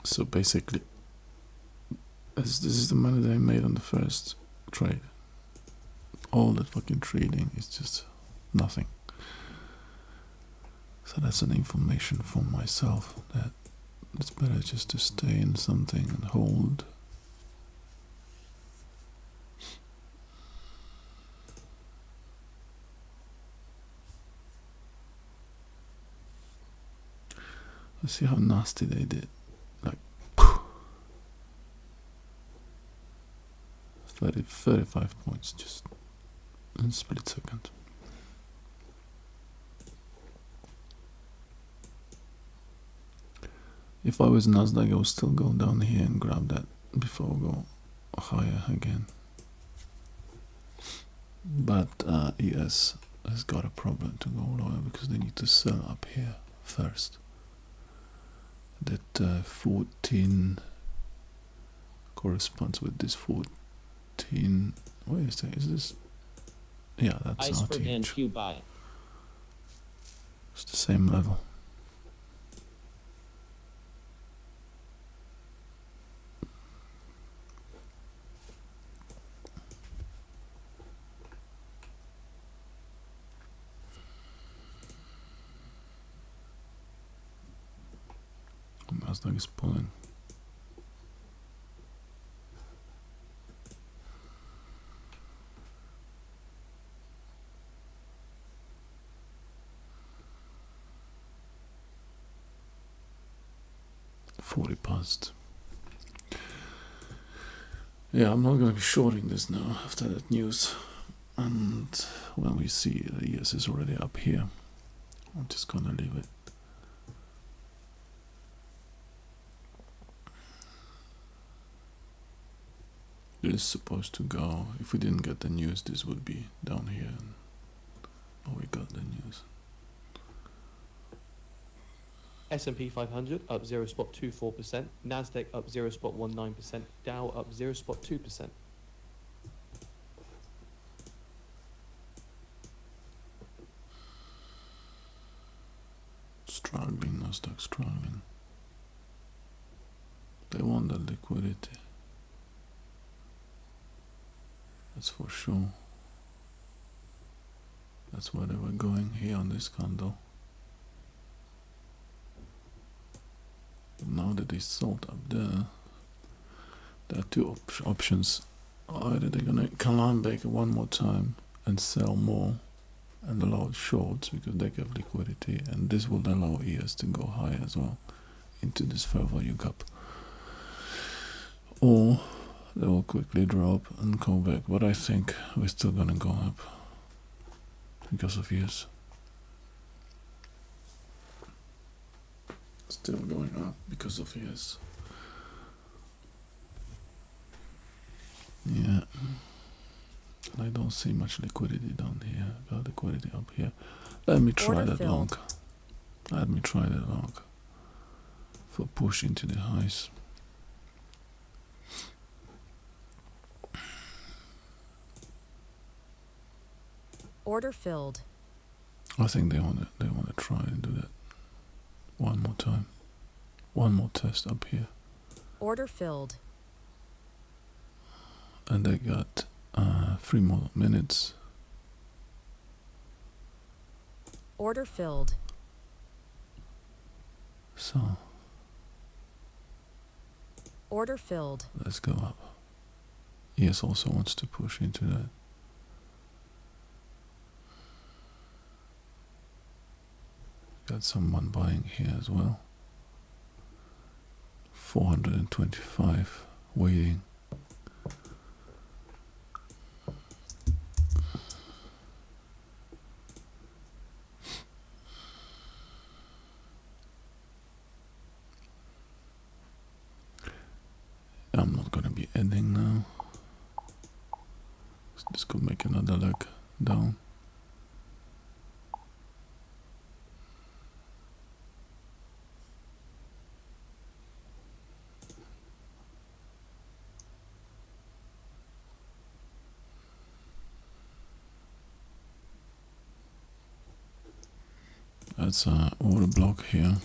So basically, this is the money that I made on the first trade. All that fucking trading is just nothing. So that's an information for myself that it's better just to stay in something and hold. Let's see how nasty they did. Like 35 points just in a split second. If I was Nasdaq, I would still go down here and grab that before I go higher again. But ES has got a problem to go lower because they need to sell up here first. That 14 corresponds with this 14. Wait a second, is this? Yeah, that's Iceberg and RTH. Q buy. It's the same level. Nasdaq is pulling. $40 past. Yeah, I'm not going to be shorting this now after that news. And when we see the ES is already up here, I'm just going to leave it. It is supposed to go. If we didn't get the news, this would be down here. Oh, we got the news. S&P 500 up 0.24%, Nasdaq up 0.19%, Dow up 0.2%. Struggling, Nasdaq struggling. They want the liquidity. That's for sure. That's where they were going here on this candle. But now that they sold up there, there are two options. Either they're gonna climb back one more time and sell more and allow shorts because they have liquidity, and this will allow ES to go high as well into this fair value gap. Or they will quickly drop and go back, but I think we're still gonna go up because of ES. Still going up because of ES. Yeah. I don't see much liquidity down here. Got liquidity up here. Let me try Order that filled. long. Let me try that long. For push into the highs. Order filled. I think they wanna try and do that one more time. One more test up here. Order filled. And they got 3 more minutes. Order filled. So Order filled. let's go up. ES also wants to push into that. Got someone buying here as well. 425 waiting. I'm not gonna be ending now. This could make another leg down. That's a order block here.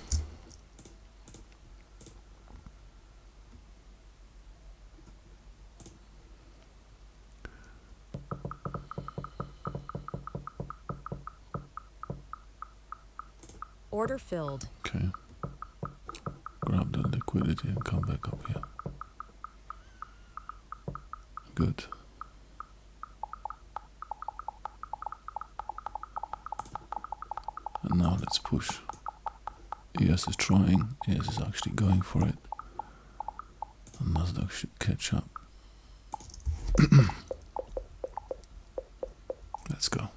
Order filled. Okay. Grab the liquidity and come back up here. Good. And now let's push. ES is trying. ES is actually going for it. And Nasdaq should catch up. Let's go.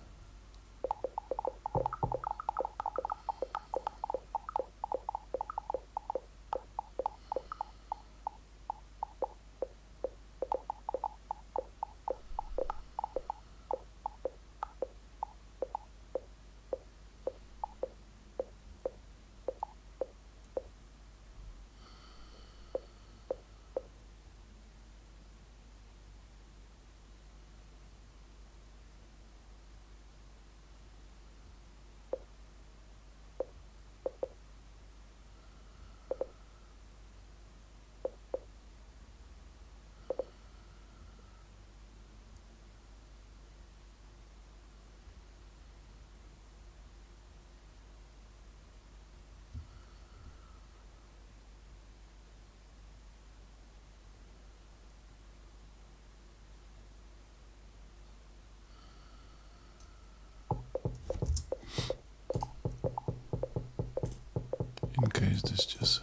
In case this just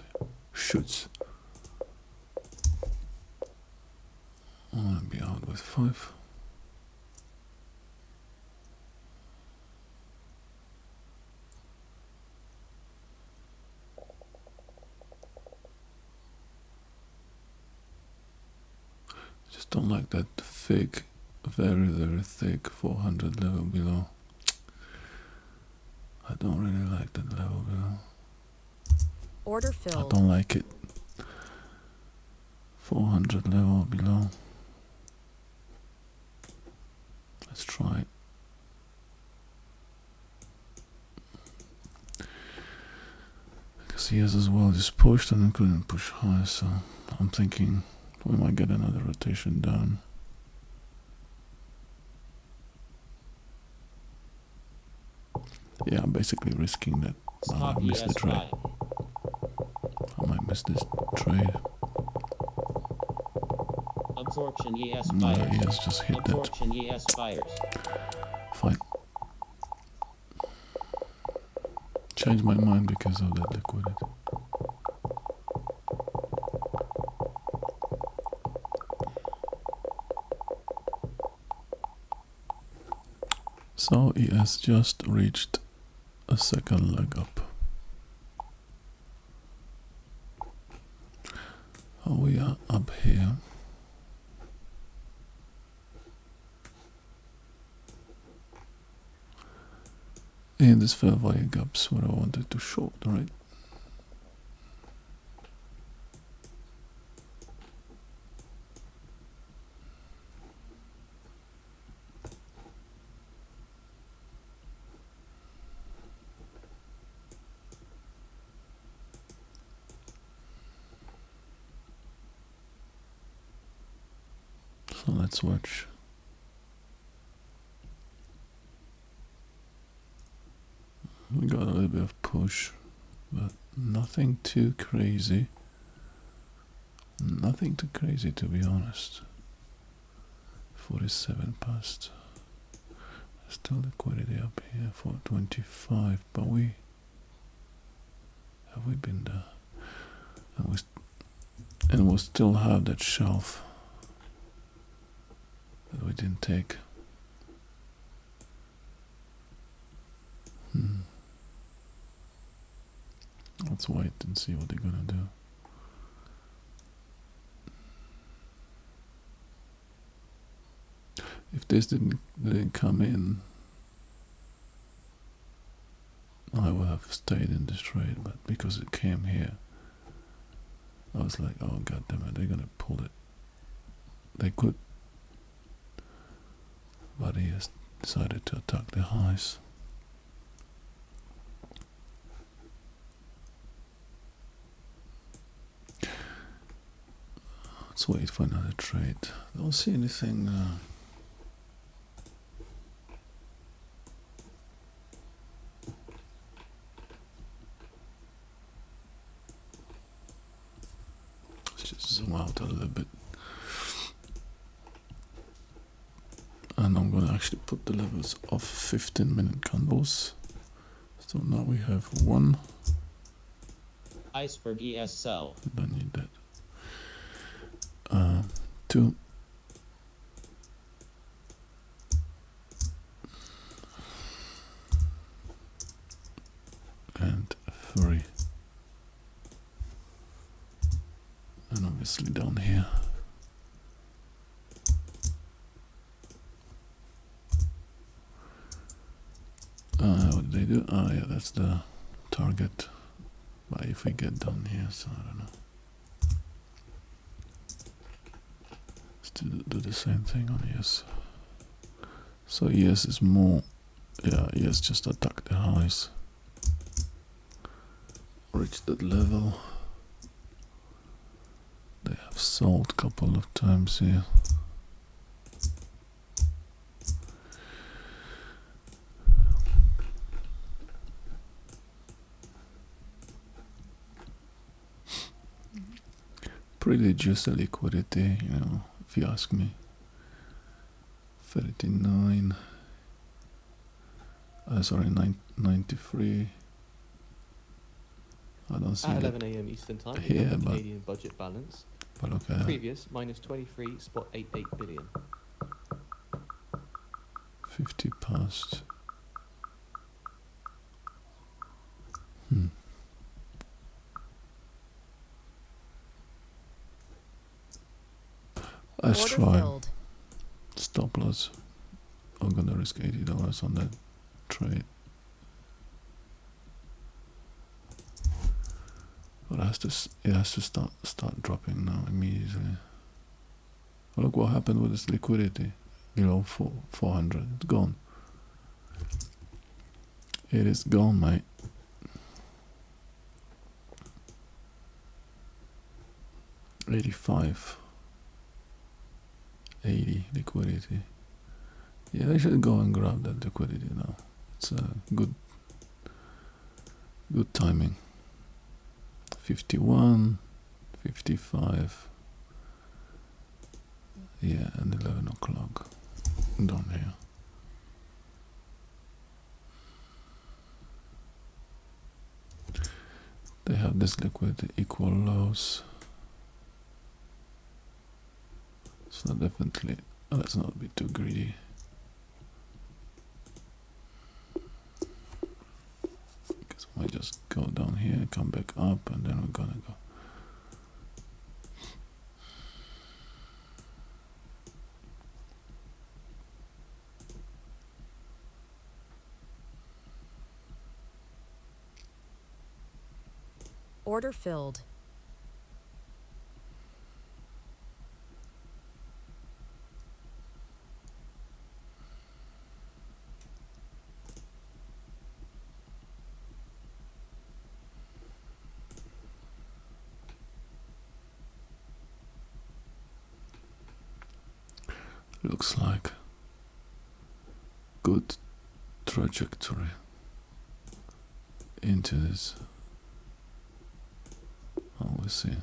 shoots. I want to be out with 5. Just don't like that thick, very, very thick 400 level below. I don't really like that level below. Order I filled. don't like it. 400 level below. Let's try it. Because he has as well just pushed and couldn't push high, so I'm thinking we might get another rotation down. Yeah, I'm basically risking that I Stop might miss the ES trade. buy. I might miss this trade. Absorption ES No, buyers. he has just hit that. Absorption ES buyers. Fine. Changed my mind because of that liquidity. So ES just reached a second leg up. We are up here. in this fair value gaps what I wanted to short, right? So let's watch. We got a little bit of push, but nothing too crazy. Nothing too crazy, to be honest. 47 past. Still liquidity up here for 25, but have we been there? And we still have that shelf that we didn't take. Let's wait and see what they're gonna do. If this didn't come in, I would have stayed in this trade, but because it came here, I was like, oh god damn it, they're gonna pull it. They could, but he has decided to attack the highs. Let's wait for another trade. Don't see anything. Let's just zoom out a little bit. And I'm going to actually put the levels of 15-minute candles. So now we have one. Iceberg ESL. I don't need that. 2. And 3. And obviously down here. What did they do? Ah, yeah, that's the target. But if we get down here, so I don't know. To do the same thing on ES. So ES is more, yeah, ES just attack the highs. Reach that level. They have sold a couple of times here. Pretty juicy liquidity, you know, if you ask me. 39. Sorry, 93. I don't see At that 11 a.m. Eastern Time, we here, have the but Canadian budget balance. okay. Previous minus 23.88 billion. 50 past. Let's Order try. filled. Stop loss. I'm gonna risk $80 on that trade. But it has to start dropping now immediately. Oh, look what happened with this liquidity below 400. It's gone. It is gone, mate. $85. 80 liquidity. Yeah, I should go and grab that liquidity now. It's a good timing. 51, 55. Yeah, and 11 o'clock down here. They have this liquidity equal lows. So definitely, let's not be too greedy. Because we might just go down here, come back up, and then we're gonna go. Order filled. Looks like good trajectory into this. Oh, we see.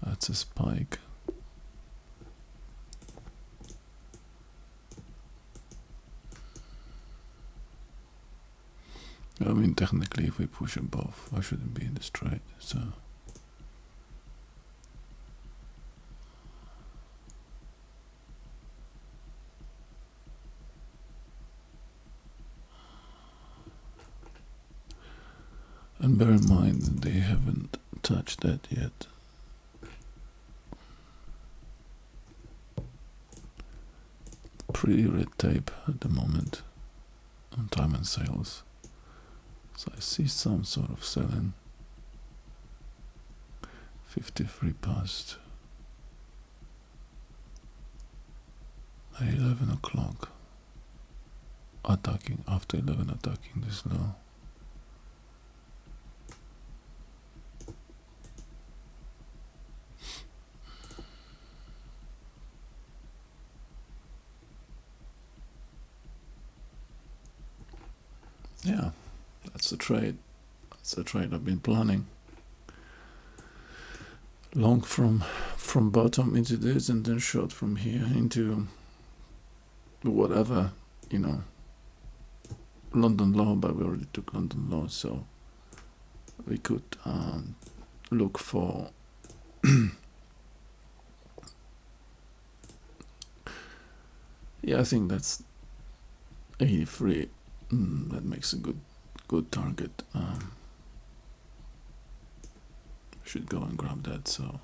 That's a spike. I mean, technically, if we push above, I shouldn't be in this trade, so. And bear in mind that they haven't touched that yet. Pretty red tape at the moment on time and sales. So I see some sort of selling. 53 past 11 o'clock. Attacking, after 11 attacking this low. Yeah, that's the trade. That's the trade I've been planning. Long from bottom into this, and then short from here into whatever, you know, London low, but we already took London low, so we could look for yeah, I think that's 83. That makes a good target. Should go and grab that. So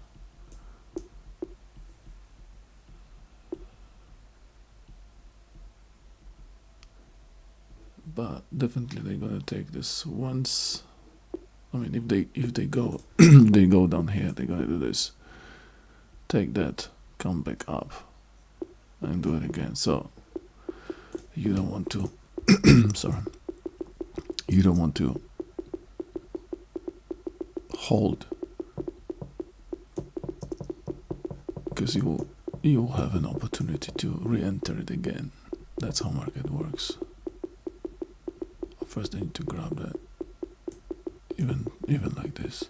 but definitely they're gonna take this once. I mean, if they go they go down here, they're gonna do this. Take that, come back up, and do it again. So you don't want to. Sorry. You don't want to hold, because you'll have an opportunity to re-enter it again. That's how market works. First, I need to grab that, even like this.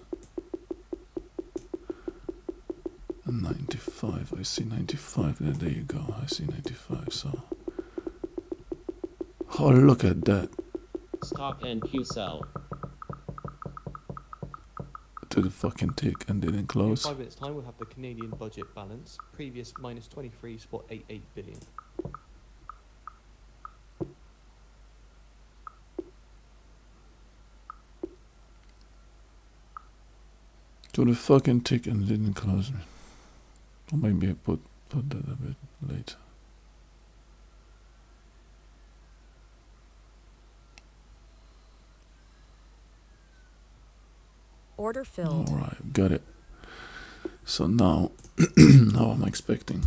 And 95. I see 95. There you go. I see 95. So. Oh, look at that. Stop NQ sell. To the fucking tick and didn't In close. 5 minutes' time, we'll have the Canadian budget balance. Previous minus 23.88 billion. To the fucking tick and didn't close me. Or maybe I put that a bit later. Order filled. Alright, got it. So now, now I'm expecting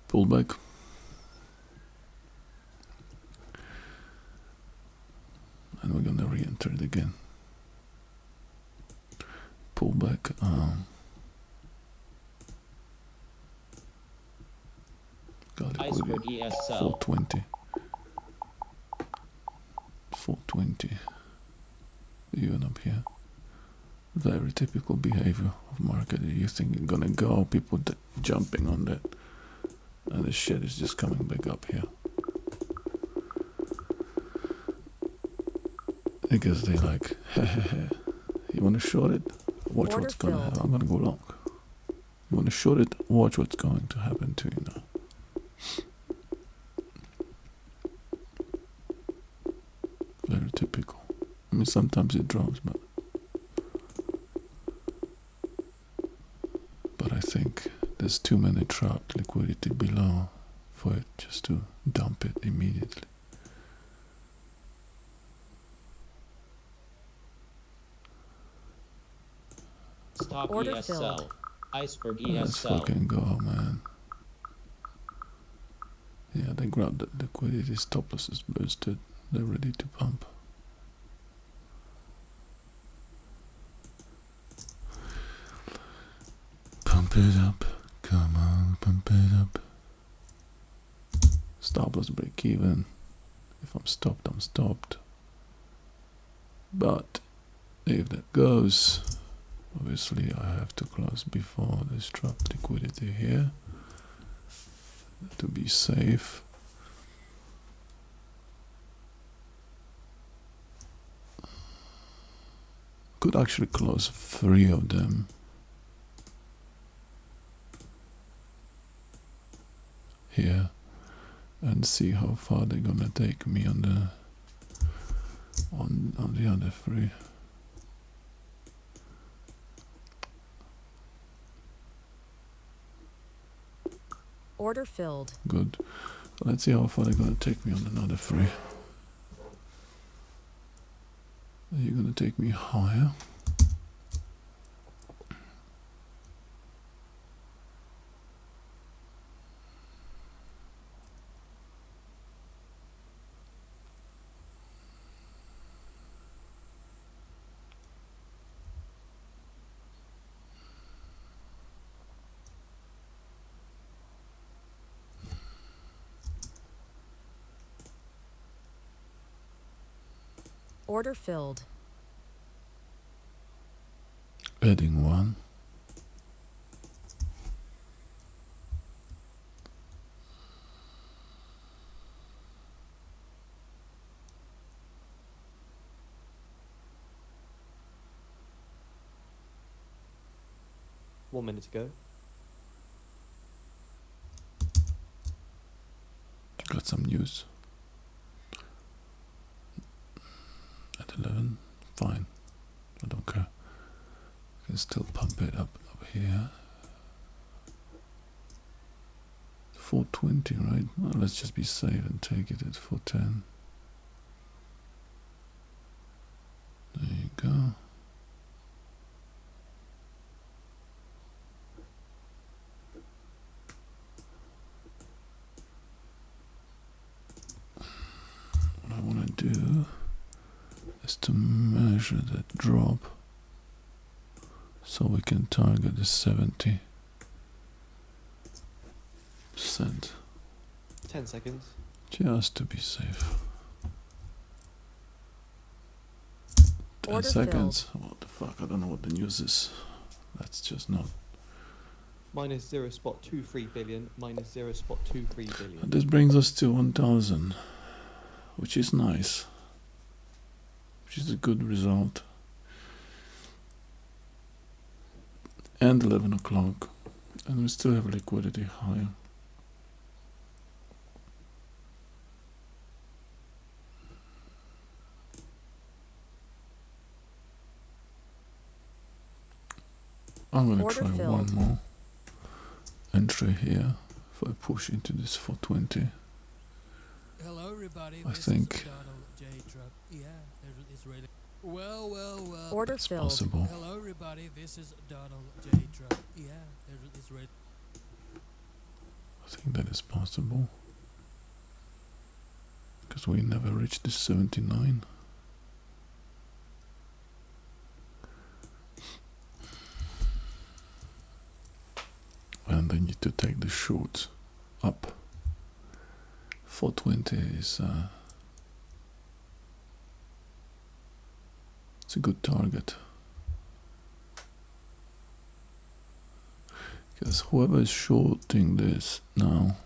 pullback. And we're gonna re-enter it again. Pullback. Got Iceberg liquidity. ES sell. 420. 420. Even up here. Very typical behavior of market. You think you're gonna go, people jumping on that, and the shit is just coming back up here. Because they like, you wanna short it? Watch Order what's gonna filled. happen. I'm gonna go long. You wanna short it? Watch what's going to happen to you now. Very typical. I mean, sometimes it drops, but I think there's too many trapped liquidity below for it just to dump it immediately. Stop Order ESL. filled. Iceberg Let's ESL. fucking go, man. Yeah, they grabbed the liquidity, stop loss is boosted. They're ready to pump. Pump it up, come on, pump it up. Stop loss break even. If I'm stopped, I'm stopped. But if that goes, obviously I have to close before this drop liquidity here to be safe. Could actually close 3 of them. Here and see how far they're gonna take me on the other 3. Order filled. Good. Let's see how far they're gonna take me on another 3. Are you gonna take me higher? Order filled. Adding 1. One minute to go. Got some news. At 11, fine. I don't care. Can still pump it up here. 420, right? Well, let's just be safe and take it at 410. There you go. What I want to do is to measure that drop so we can target the 70%. 10 seconds. Just to be safe. 10 Order seconds. What the fuck? I don't know what the news is. That's just not. Minus 0.23 billion. Minus 0.23 billion. And this brings us to 1,000, which is nice. Which is a good result. And 11 o'clock. And we still have liquidity higher. I'm gonna Order try one filled. more entry here. If I push into this 420, Hello, everybody. I This think- is Donald J. Trump. Yeah, it's really. Well. Order it's filled. possible. Hello, everybody. This is Donald J. Trump. Yeah, it's really. I think that is possible. Because we never reached the 79. And I need to take the shorts up. 420 is it's a good target. Because whoever is shorting this now,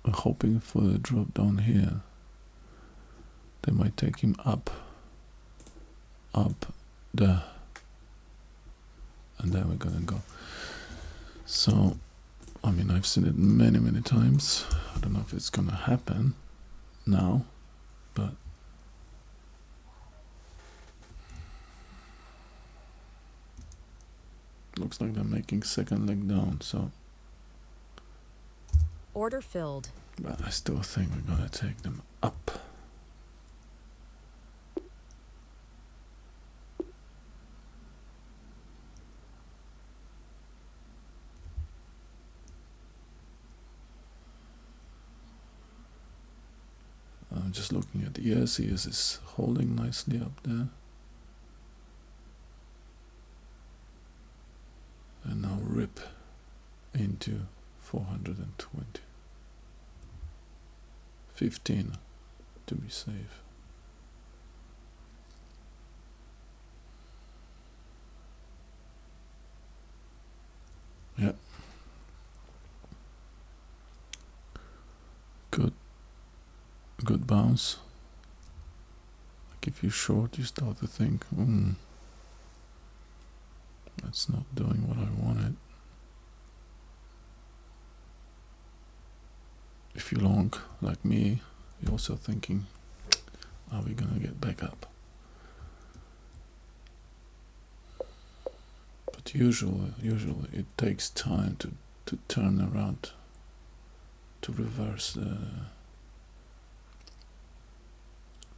hoping for a drop down here, they might take him up there, and then we're gonna go. So, I mean, I've seen it many times. I don't know if it's gonna happen now, but looks like they're making second leg down, so Order filled. But I still think we're gonna take them up. I'm just looking at the ES. ES is holding nicely up there. And now rip into 420. 15 to be safe. Yeah. Good bounce. Like if you're short, you start to think, that's not doing what I wanted. If you're long, like me, you're also thinking, are we gonna get back up? But usually it takes time to turn around, to reverse the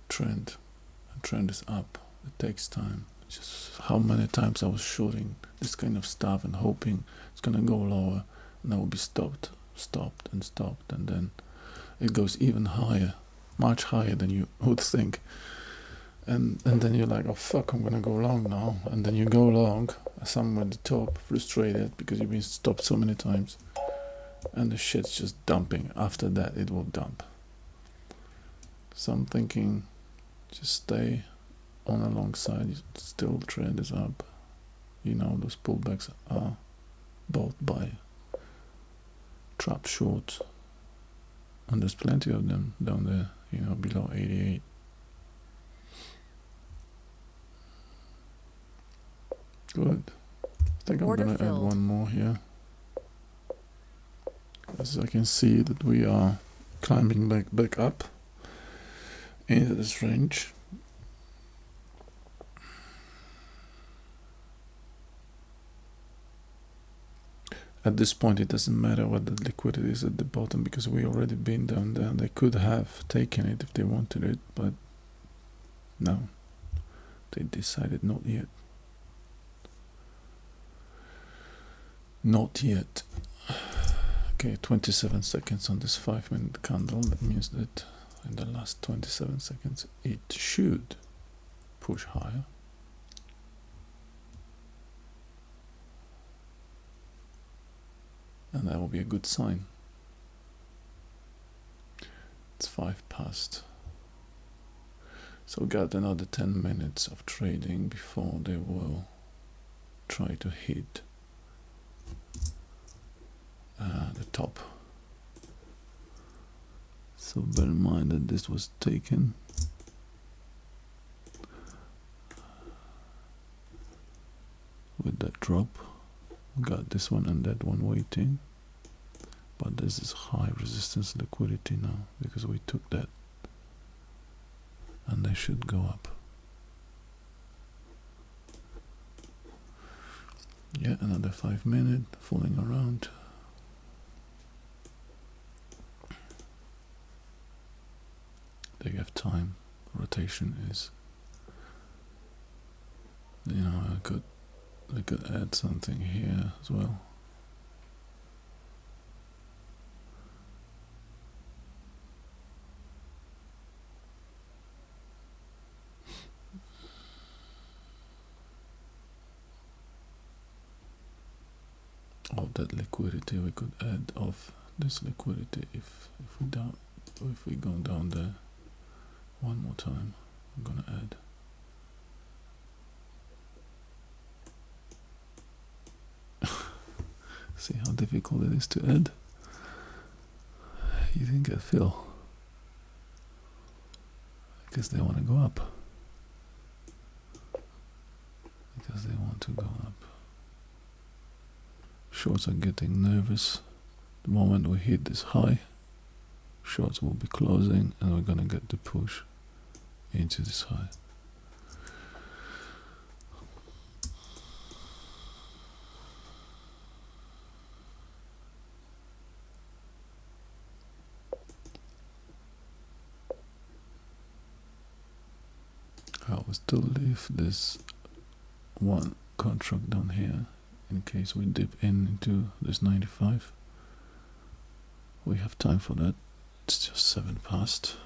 trend. The trend is up. It takes time. Just how many times I was shooting this kind of stuff and hoping it's gonna go lower, and I will be stopped, and then it goes even higher, much higher than you would think. And then you're like, oh fuck, I'm gonna go long now. And then you go long, somewhere at the top, frustrated because you've been stopped so many times, and the shit's just dumping. After that, it will dump. So I'm thinking, just stay on the long side. Still, the trend is up. You know, those pullbacks are bought by trap shorts, and there's plenty of them down there. You know, below 88. Good. I think I'm Order gonna add filled. one more here, as I can see that we are climbing back up into this range. At this point, it doesn't matter what the liquidity is at the bottom because we already been down there. They could have taken it if they wanted it, but no, they decided not yet. Not yet. Okay, 27 seconds on this 5-minute candle. That means that in the last 27 seconds it should push higher. And that will be a good sign. It's 5 past. So we got another 10 minutes of trading before they will try to hit the top. So bear in mind that this was taken with that drop. We got this one and that one waiting, but this is high resistance liquidity now because we took that, and they should go up. Yeah, another 5 minutes fooling around. They have time. Rotation is, you know, I could add something here as well. Of that liquidity, we could add off this liquidity if we go down there one more time. I'm gonna add. See how difficult it is to add? You think I feel? Because they want to go up. Because they want to go up. Shorts are getting nervous. The moment we hit this high, shorts will be closing and we're gonna get the push into this high. we still leave this one contract down here in case we dip into this 95. We have time for that. It's just 7 past.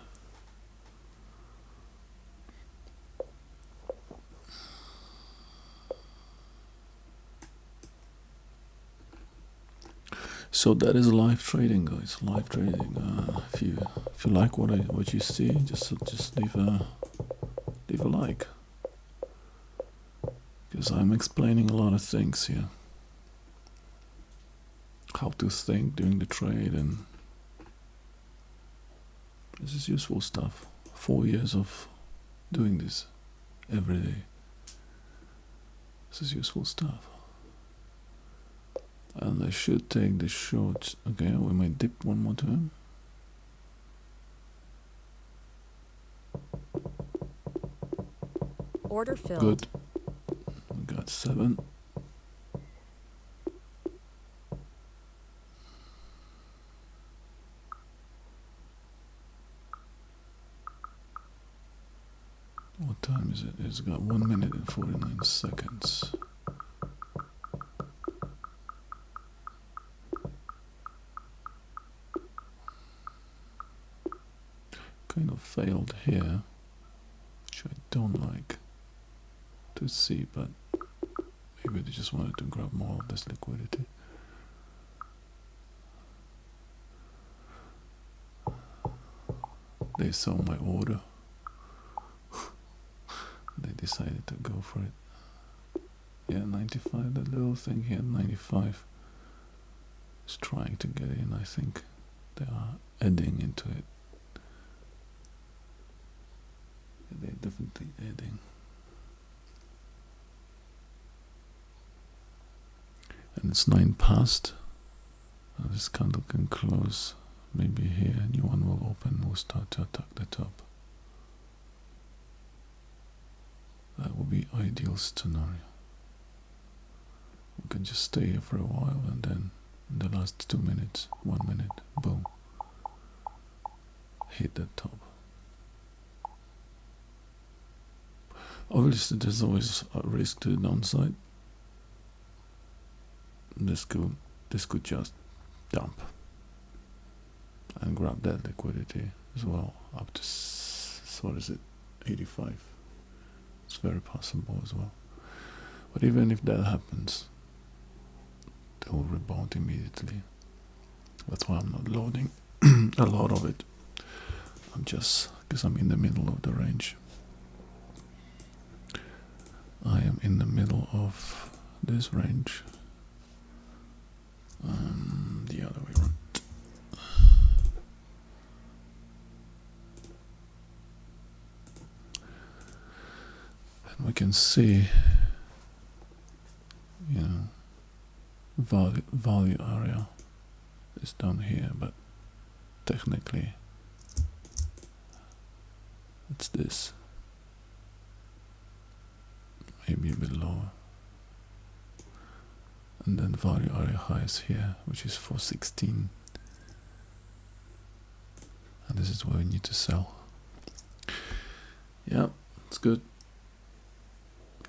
So that is live trading, guys. Live trading. If you like what you see, just leave a like, because I'm explaining a lot of things here. How to think during the trade, and this is useful stuff. 4 years of doing this every day. This is useful stuff. And I should take the shorts. Okay, we might dip one more time. Order filled. Good. We got 7. What time is it? It's got 1 minute and 49 seconds. Kind of failed here, which I don't like to see, but maybe they just wanted to grab more of this liquidity. They saw my order. They decided to go for it. Yeah, 95, that little thing here, 95 is trying to get in. I think they are adding into it. They're definitely adding. And it's 9 past. This candle can close maybe here. A new one will open. We'll start to attack the top. That would be ideal scenario. We can just stay here for a while, and then in the last 2 minutes, 1 minute, boom, hit the top. Obviously, there's always a risk to the downside. This could just dump and grab that liquidity as well, up to what is it, 85. It's very possible as well. But even if that happens, they will rebound immediately. That's why I'm not loading a lot of it. I'm just, because I'm in the middle of the range. I am in the middle of this range. The other way around. And we can see, you know, value area is down here, but technically it's this. Maybe a bit lower. And then value area high is here, which is 416. And this is where we need to sell. Yeah, it's good.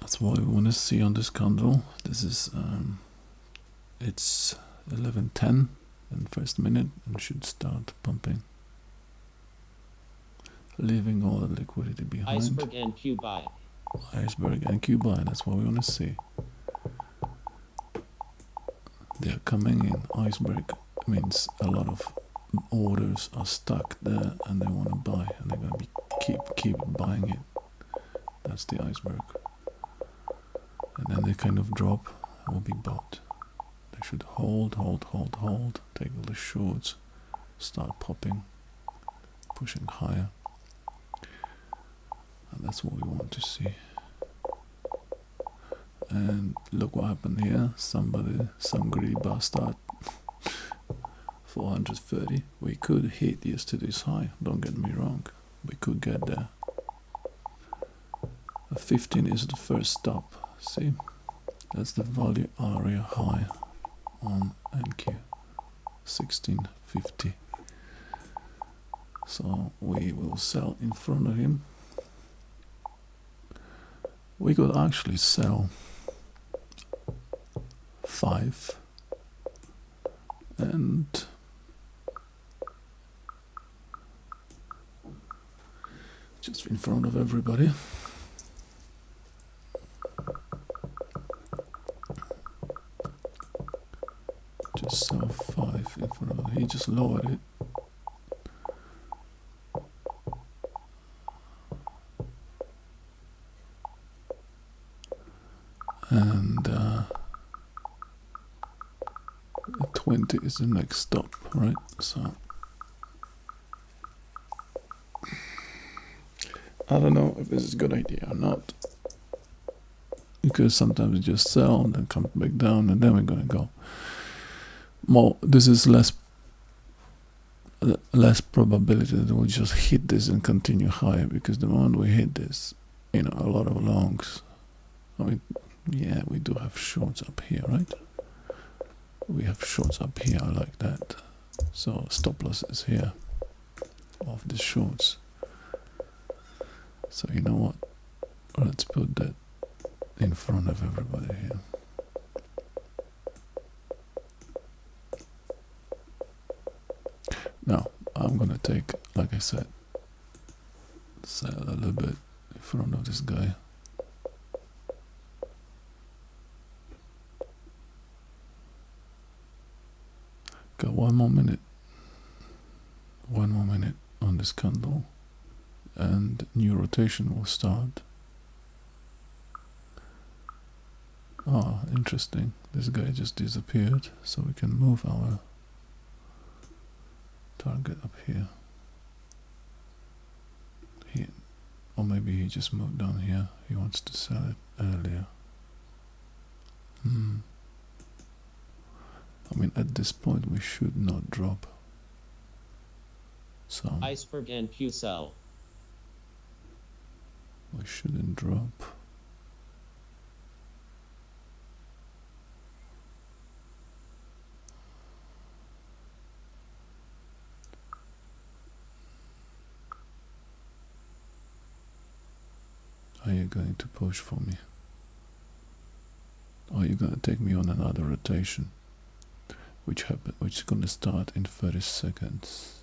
That's what we want to see on this candle. This is it's 11:10 in the first minute, and should start pumping, leaving all the liquidity behind. Iceberg and Q buy. Iceberg and Q buy. That's what we want to see. They're coming in. Iceberg means a lot of orders are stuck there, and they want to buy, and they're gonna be keep buying it. That's the iceberg. And then they kind of drop and will be bought. They should hold, take all the shorts, start popping, pushing higher. And that's what we want to see. And look what happened here. Some greedy bastard. 430. We could hit yesterday's high, don't get me wrong. We could get there. A 15 is the first stop. See? That's the value area high on NQ. 1650. So we will sell in front of him. we could actually sell 5 and just in front of everybody. Just sell 5 in front of, he just lowered it. And 20 is the next stop, right? So I don't know if this is a good idea or not, because sometimes you just sell and then come back down, and then we're gonna go more. This is less probability that we'll just hit this and continue higher, because the moment we hit this, you know, a lot of longs. I mean, yeah, we do have shorts up here, right? We have shorts up here, I like that. So stop loss is here of the shorts. So you know what? Let's put that in front of everybody here. Now I'm gonna take, like I said, sell a little bit in front of this guy. Got one more minute on this candle, and new rotation will start. Oh, interesting. This guy just disappeared, so we can move our target up here. Or maybe he just moved down here. He wants to sell it earlier. I mean, at this point we should not drop. So Iceberg NQ sell. we shouldn't drop. Are you going to push for me? Or are you going to take me on another rotation? Which is going to start in 30 seconds.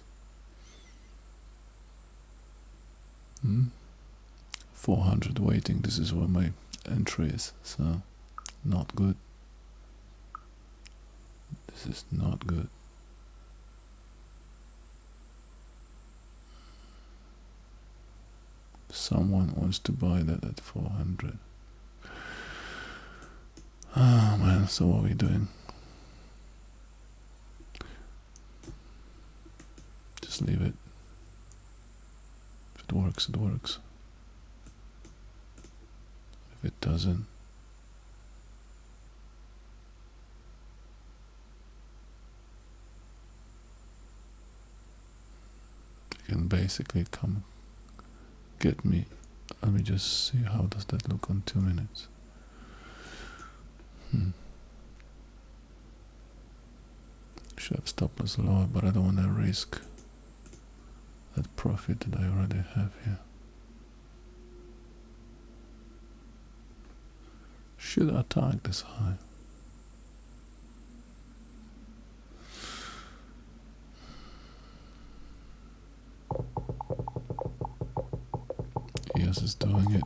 400 waiting. This is where my entry is, so not good. This is not good. Someone wants to buy that at 400. Oh man, so what are we doing? Just leave it. If it works, it works. If it doesn't, you can basically come get me. Let me just see how does that look on 2 minutes. Should have stop loss lower, but I don't want to risk that profit that I already have here. Should attack this high. EOS is doing it.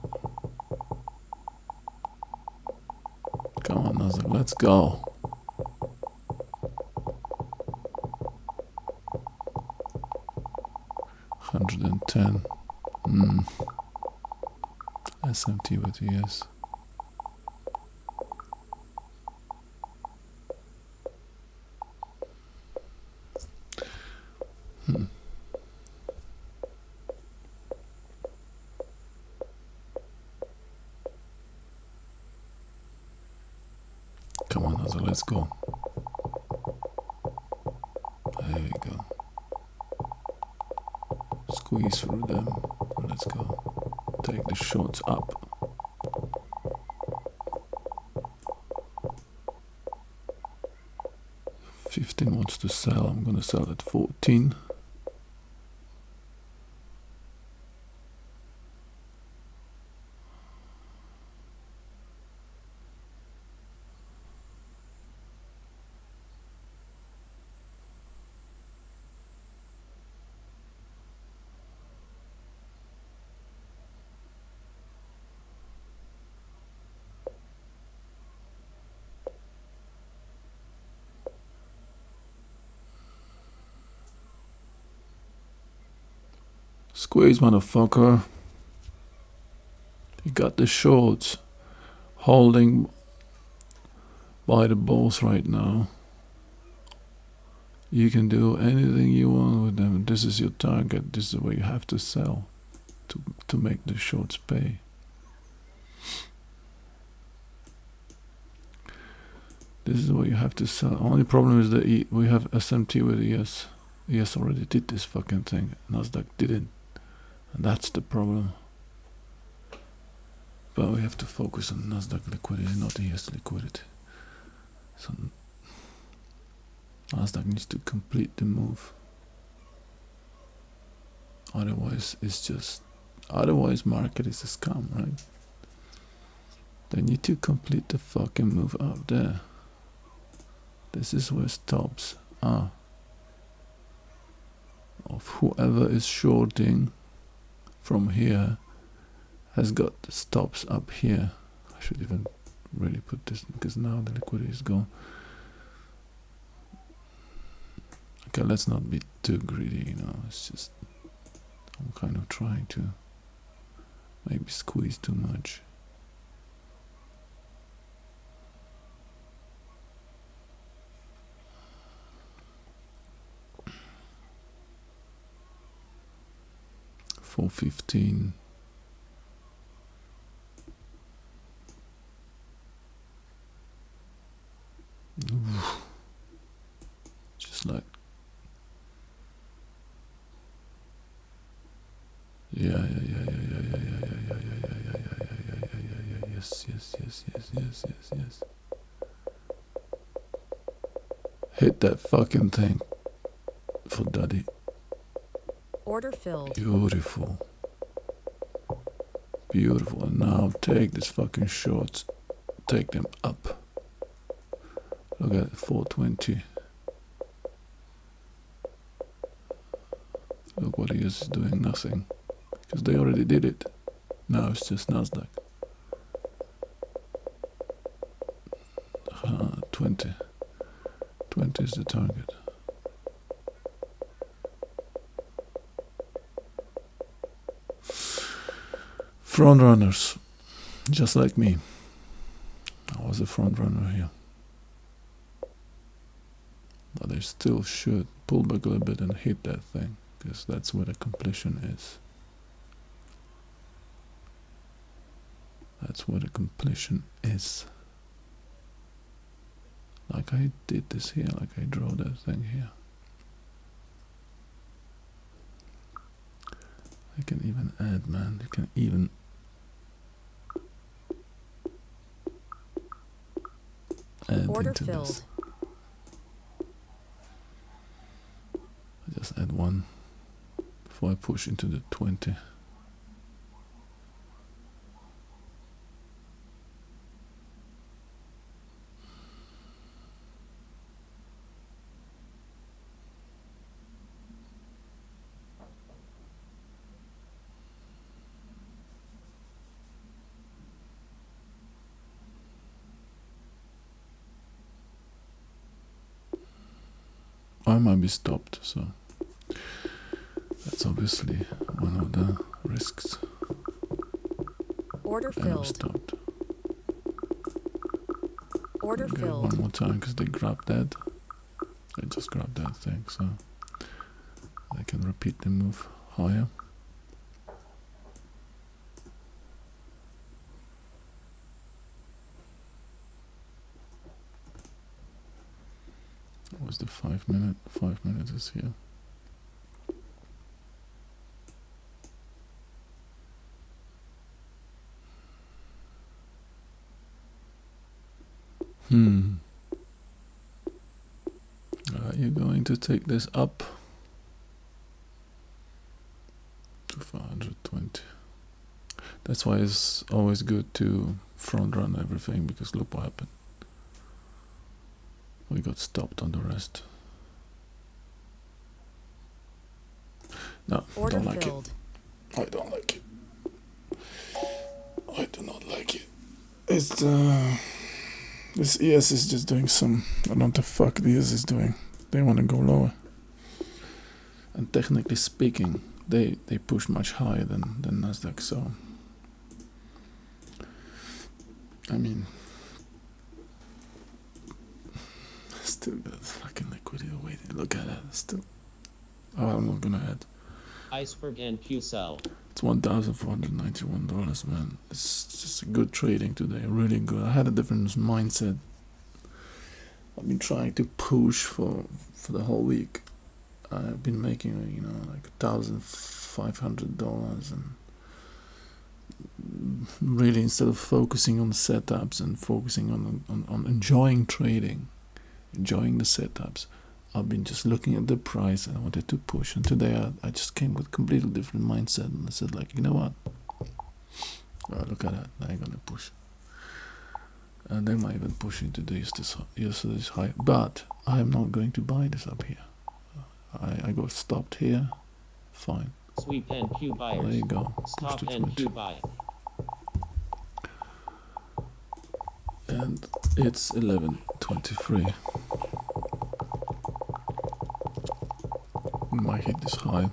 Come on, Nasdaq, let's go. $110. SMT with ES. Come on, Nasdaq, let's go. There we go. Squeeze through them. Let's go. Take the shorts up. $15 wants to sell. I'm gonna sell at 14. Squeeze, motherfucker. You got the shorts holding by the balls right now. You can do anything you want with them. This is your target. This is what you have to sell to make the shorts pay. This is what you have to sell. Only problem is that we have SMT with ES. ES already did this fucking thing. Nasdaq didn't. And that's the problem. But we have to focus on Nasdaq liquidity, not ES liquidity. So Nasdaq needs to complete the move. Otherwise, otherwise market is a scam, right? They need to complete the fucking move up there. This is where stops are of whoever is shorting from here has got the stops up here. I should even really put this because now the liquidity is gone. Okay, let's not be too greedy, you know. It's just I'm kind of trying to maybe squeeze too much. $4.15. Just like yes. Hit that fucking thing for daddy. Order filled. Beautiful. Beautiful. And now take these fucking shorts. Take them up. Look at 420. Look what he is doing, nothing. Because they already did it. Now it's just Nasdaq. 20. 20 is the target. Front runners, just like me. I was a front runner here. But they still should pull back a little bit and hit that thing, because that's where the completion is. That's where the completion is. Like I did this here, like I draw that thing here. I can even add, man. You can even add Order into filled. this. I just add one before I push into the 20. I might be stopped, so that's obviously one of the risks. Order And I'm filled. stopped. Order Okay, filled. one more time because they grabbed that. They just grabbed that thing, so they can repeat the move higher. What was the 5 minute? 5 minutes is here. Are you going to take this up to 420? That's why it's always good to front run everything, because look what happened. We got stopped on the rest. No, Order don't like filled. it. I don't like it. I do not like it. It's this ES is just doing some. I don't know what the fuck the ES is doing. They want to go lower. And technically speaking, they push much higher than Nasdaq. So I mean, still got fucking liquidity waiting. Look at that. Still. Oh, I'm not gonna add. Iceberg NQ sell. It's $1,491, man. It's just a good trading today. Really good. I had a different mindset. I've been trying to push for the whole week. I've been making, like $1,500, and really, instead of focusing on setups and focusing on enjoying trading, enjoying the setups, I've been just looking at the price and I wanted to push. And today I just came with a completely different mindset, and I said, like, you know what? Oh, look at that. They're gonna push. And they might even push into yesterday's high. But I am not going to buy this up here. I got stopped here. Fine. Sweep NQ buyers. There you go. Stop Pushed it NQ buy. and it's 11:23. We might hit this high.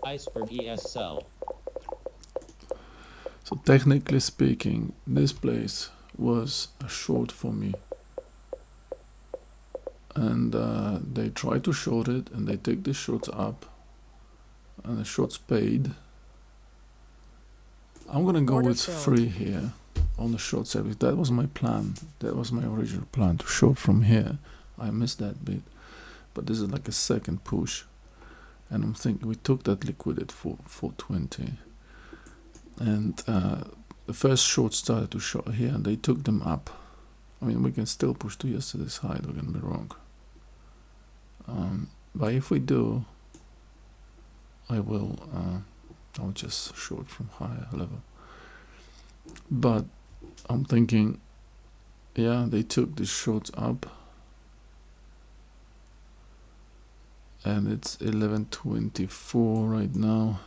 Iceberg ES sell. So technically speaking, this place was a short for me, and they try to short it, and they take the shorts up, and the shorts paid. I'm gonna go Order with filled. 3 here on the short service. That was my plan. That was my original plan, to short from here. I missed that bit, but this is like a second push, and I'm thinking we took that liquid at 420, and the first short started to short here, and they took them up. I mean, we can still push to yesterday's high, don't get me wrong. But if we do, I'll just short from higher level. But I'm thinking, yeah, they took the shorts up, and it's 11:24 right now.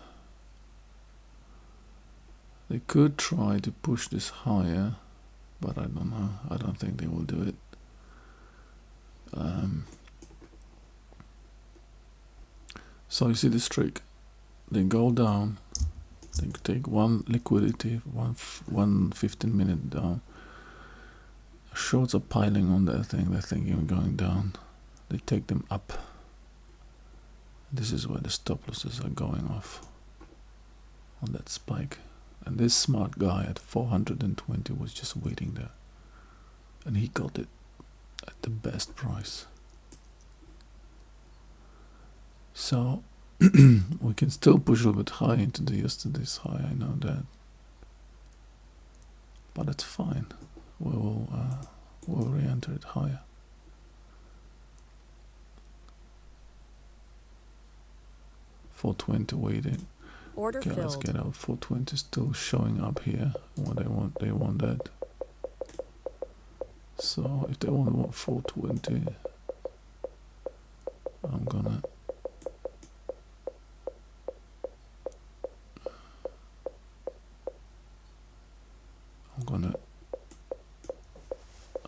They could try to push this higher, but I don't know. I don't think they will do it. So you see this trick. They go down, they take one liquidity, one 15-minute down. Shorts are piling on that thing, they're thinking we're going down. They take them up. This is where the stop losses are going off on that spike. And this smart guy at 420 was just waiting there. And he got it at the best price. So we can still push a little bit high into the yesterday's high, I know that. But it's fine. We'll re-enter it higher. $420 waiting. Order Okay, let's filled. get out. 420 still showing up here. What they want that. So if they want 420, I'm gonna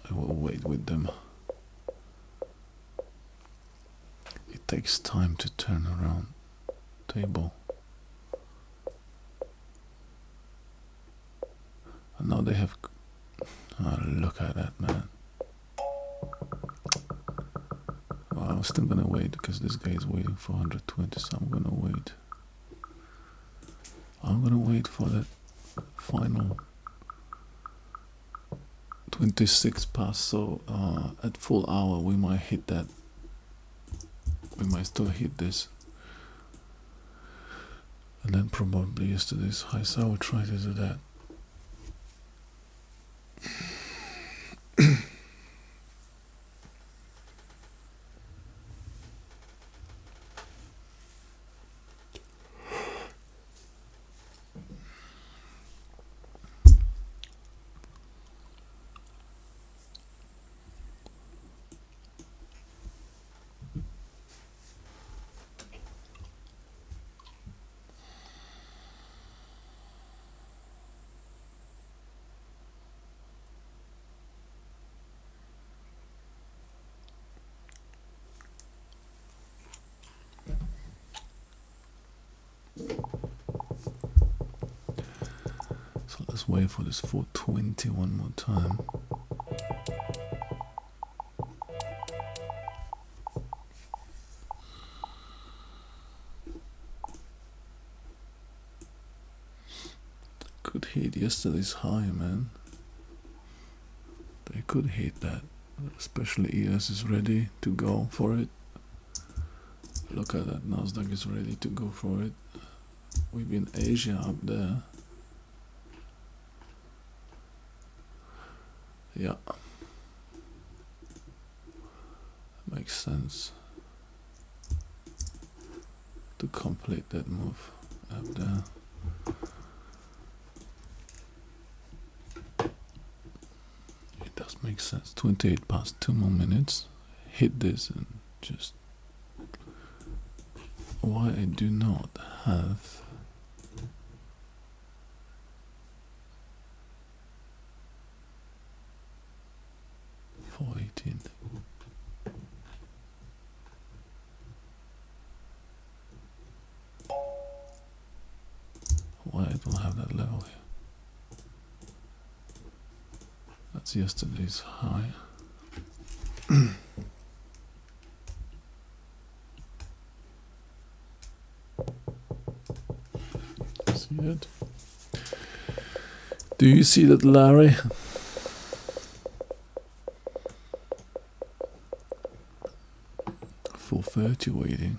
I will wait with them. It takes time to turn around table. And now they have, look at that, man. Well, I'm still gonna wait because this guy is waiting for 120, so I'm gonna wait. I'm gonna wait for that final 26 past, so at full hour we might hit that. We might still hit this. And then probably yesterday's high, so I will try to do that. Let's wait for this 420 one more time. Could hit yesterday's high, man. They could hit that, especially ES is ready to go for it. Look at that, Nasdaq is ready to go for it. We've been Asia up there. Yeah, makes sense to complete that move up there. It does make sense. 28 past 2 more minutes. Hit this and just why I do not have $4.18. Why I don't have that level here? That's yesterday's high. See it? Do you see that, Larry? $4.30 waiting.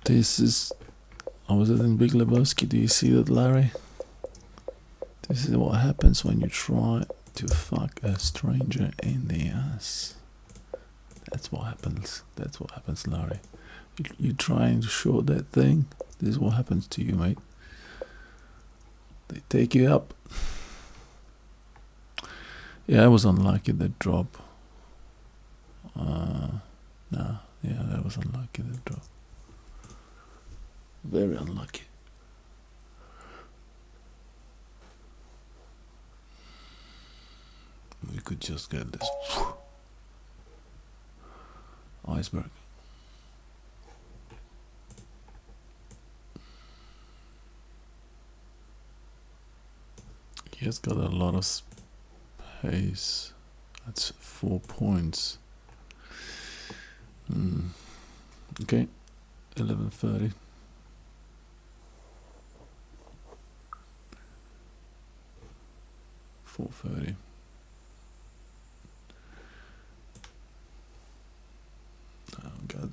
This is. I was in Big Lebowski. Do you see that, Larry? This is what happens when you try to fuck a stranger in the ass. That's what happens. That's what happens, Larry. You trying to short that thing. This is what happens to you, mate. They take you up. Yeah, I was unlucky that drop. Nah, yeah, that was unlucky that drop. Very unlucky. We could just get this iceberg. He has got a lot of space. That's 4 points. Okay, 11:30. $4.30.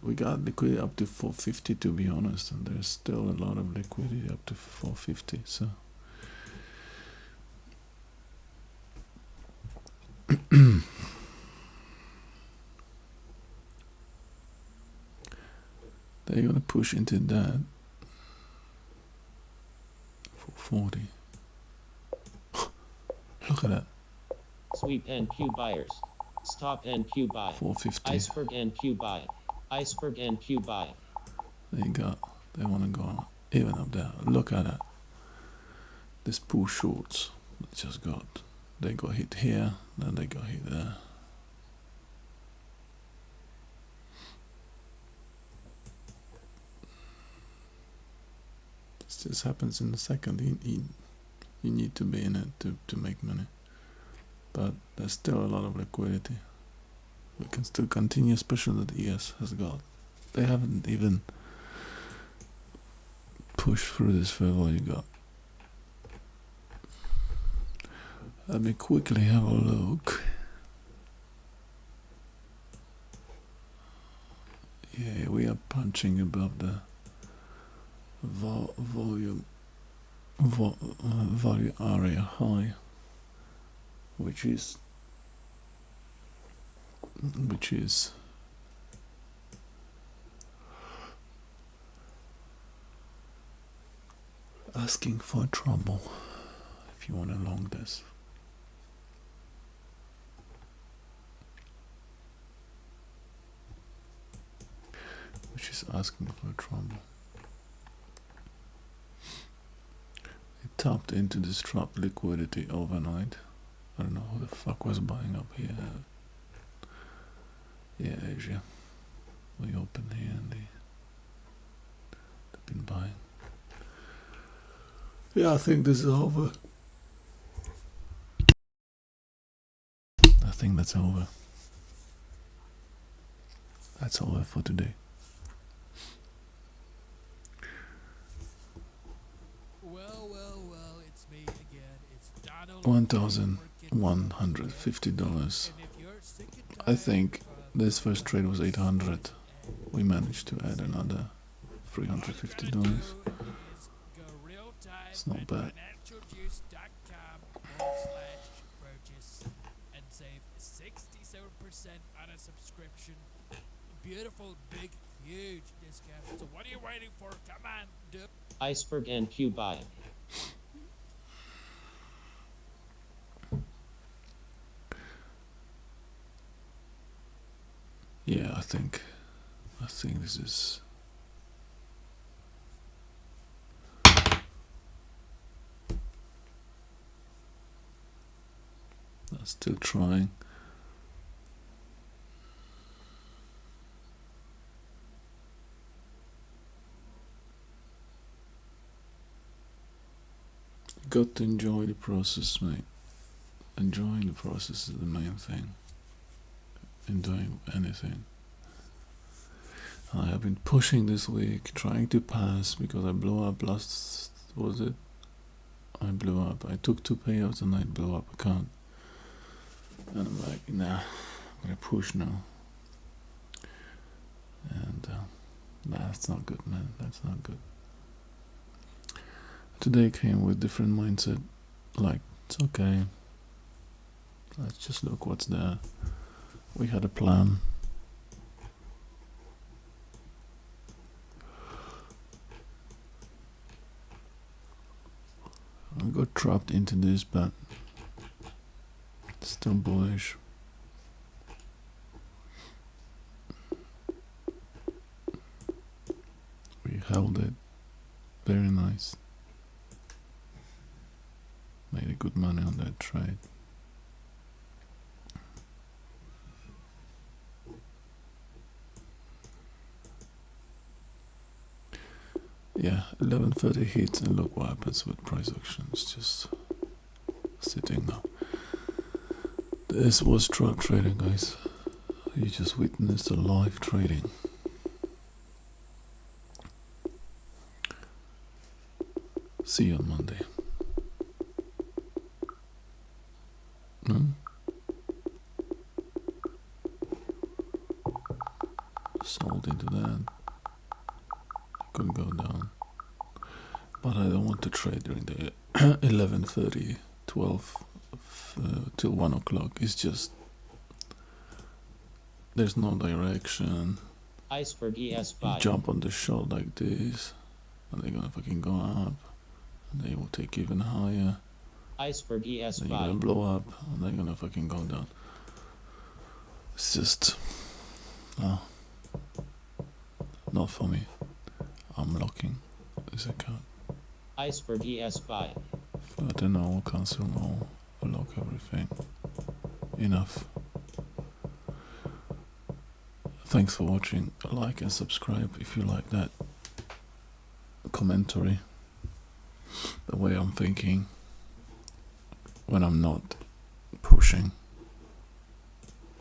We got liquidity up to 450, to be honest, and there's still a lot of liquidity up to 450. So they're gonna push into that 440. Look at that. Sweep NQ buyers. Stop NQ buy. 450. Iceberg NQ buy. Iceberg NQ buy. There you go. They want to go even up there. Look at that. This push shorts that just got. They got hit here, then they got hit there. This just happens in a second. You need to be in it to make money. But there's still a lot of liquidity. We can still continue, especially that ES has got. They haven't even pushed through this further you got. Let me quickly have a look. Yeah, we are punching above the value area high, which is asking for trouble if you want to long this. Which is asking for trouble. It tapped into this trap liquidity overnight. I don't know who the fuck was buying up here. Yeah, Asia. We open here and the been buying. Yeah, I think this is over. I think that's over. That's over for today. Well, it's me again. It's Donald. $1,150. I think this first trade was 800. We managed to add another $350. It's not bad. And save 67% on a subscription. Beautiful, big, huge discount. So what are you waiting for? Come on, do. Iceberg NQ buy. Yeah, I think this is. I'm still trying. Got to enjoy the process, mate. Enjoying the process is the main thing in doing anything. I have been pushing this week, trying to pass because I blew up last. Was it? I blew up. I took 2 payouts and I blew up account. And I'm like, nah, I'm gonna push now. And that's not good, man. That's not good. Today came with different mindset. Like, it's okay. Let's just look what's there. We had a plan. I got trapped into this, but still bullish. We held it. Very nice. Made a good money on that trade. Yeah, 11:30 hits and look what happens with price actions. Just sitting now. This was truck trading, guys. You just witnessed a live trading. See you on Monday. Sold into that. Could go down. But I don't want to trade during the 11:30, 12 till 1 o'clock. It's just there's no direction. Iceberg ES You buy. jump on the shot like this, and they're gonna fucking go up, and they will take even higher. Iceberg ES Then you're buy. gonna blow up, and they're gonna fucking go down. It's just not for me. I'm locking this account. Iceberg ES buy. But then I'll cancel all, lock everything. Enough. Thanks for watching. Like and subscribe if you like that commentary. The way I'm thinking when I'm not pushing.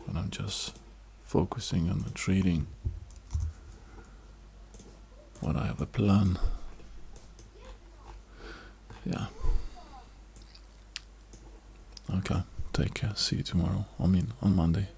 When I'm just focusing on the trading. When I have a plan. Yeah. Okay, take care. See you tomorrow. On Monday.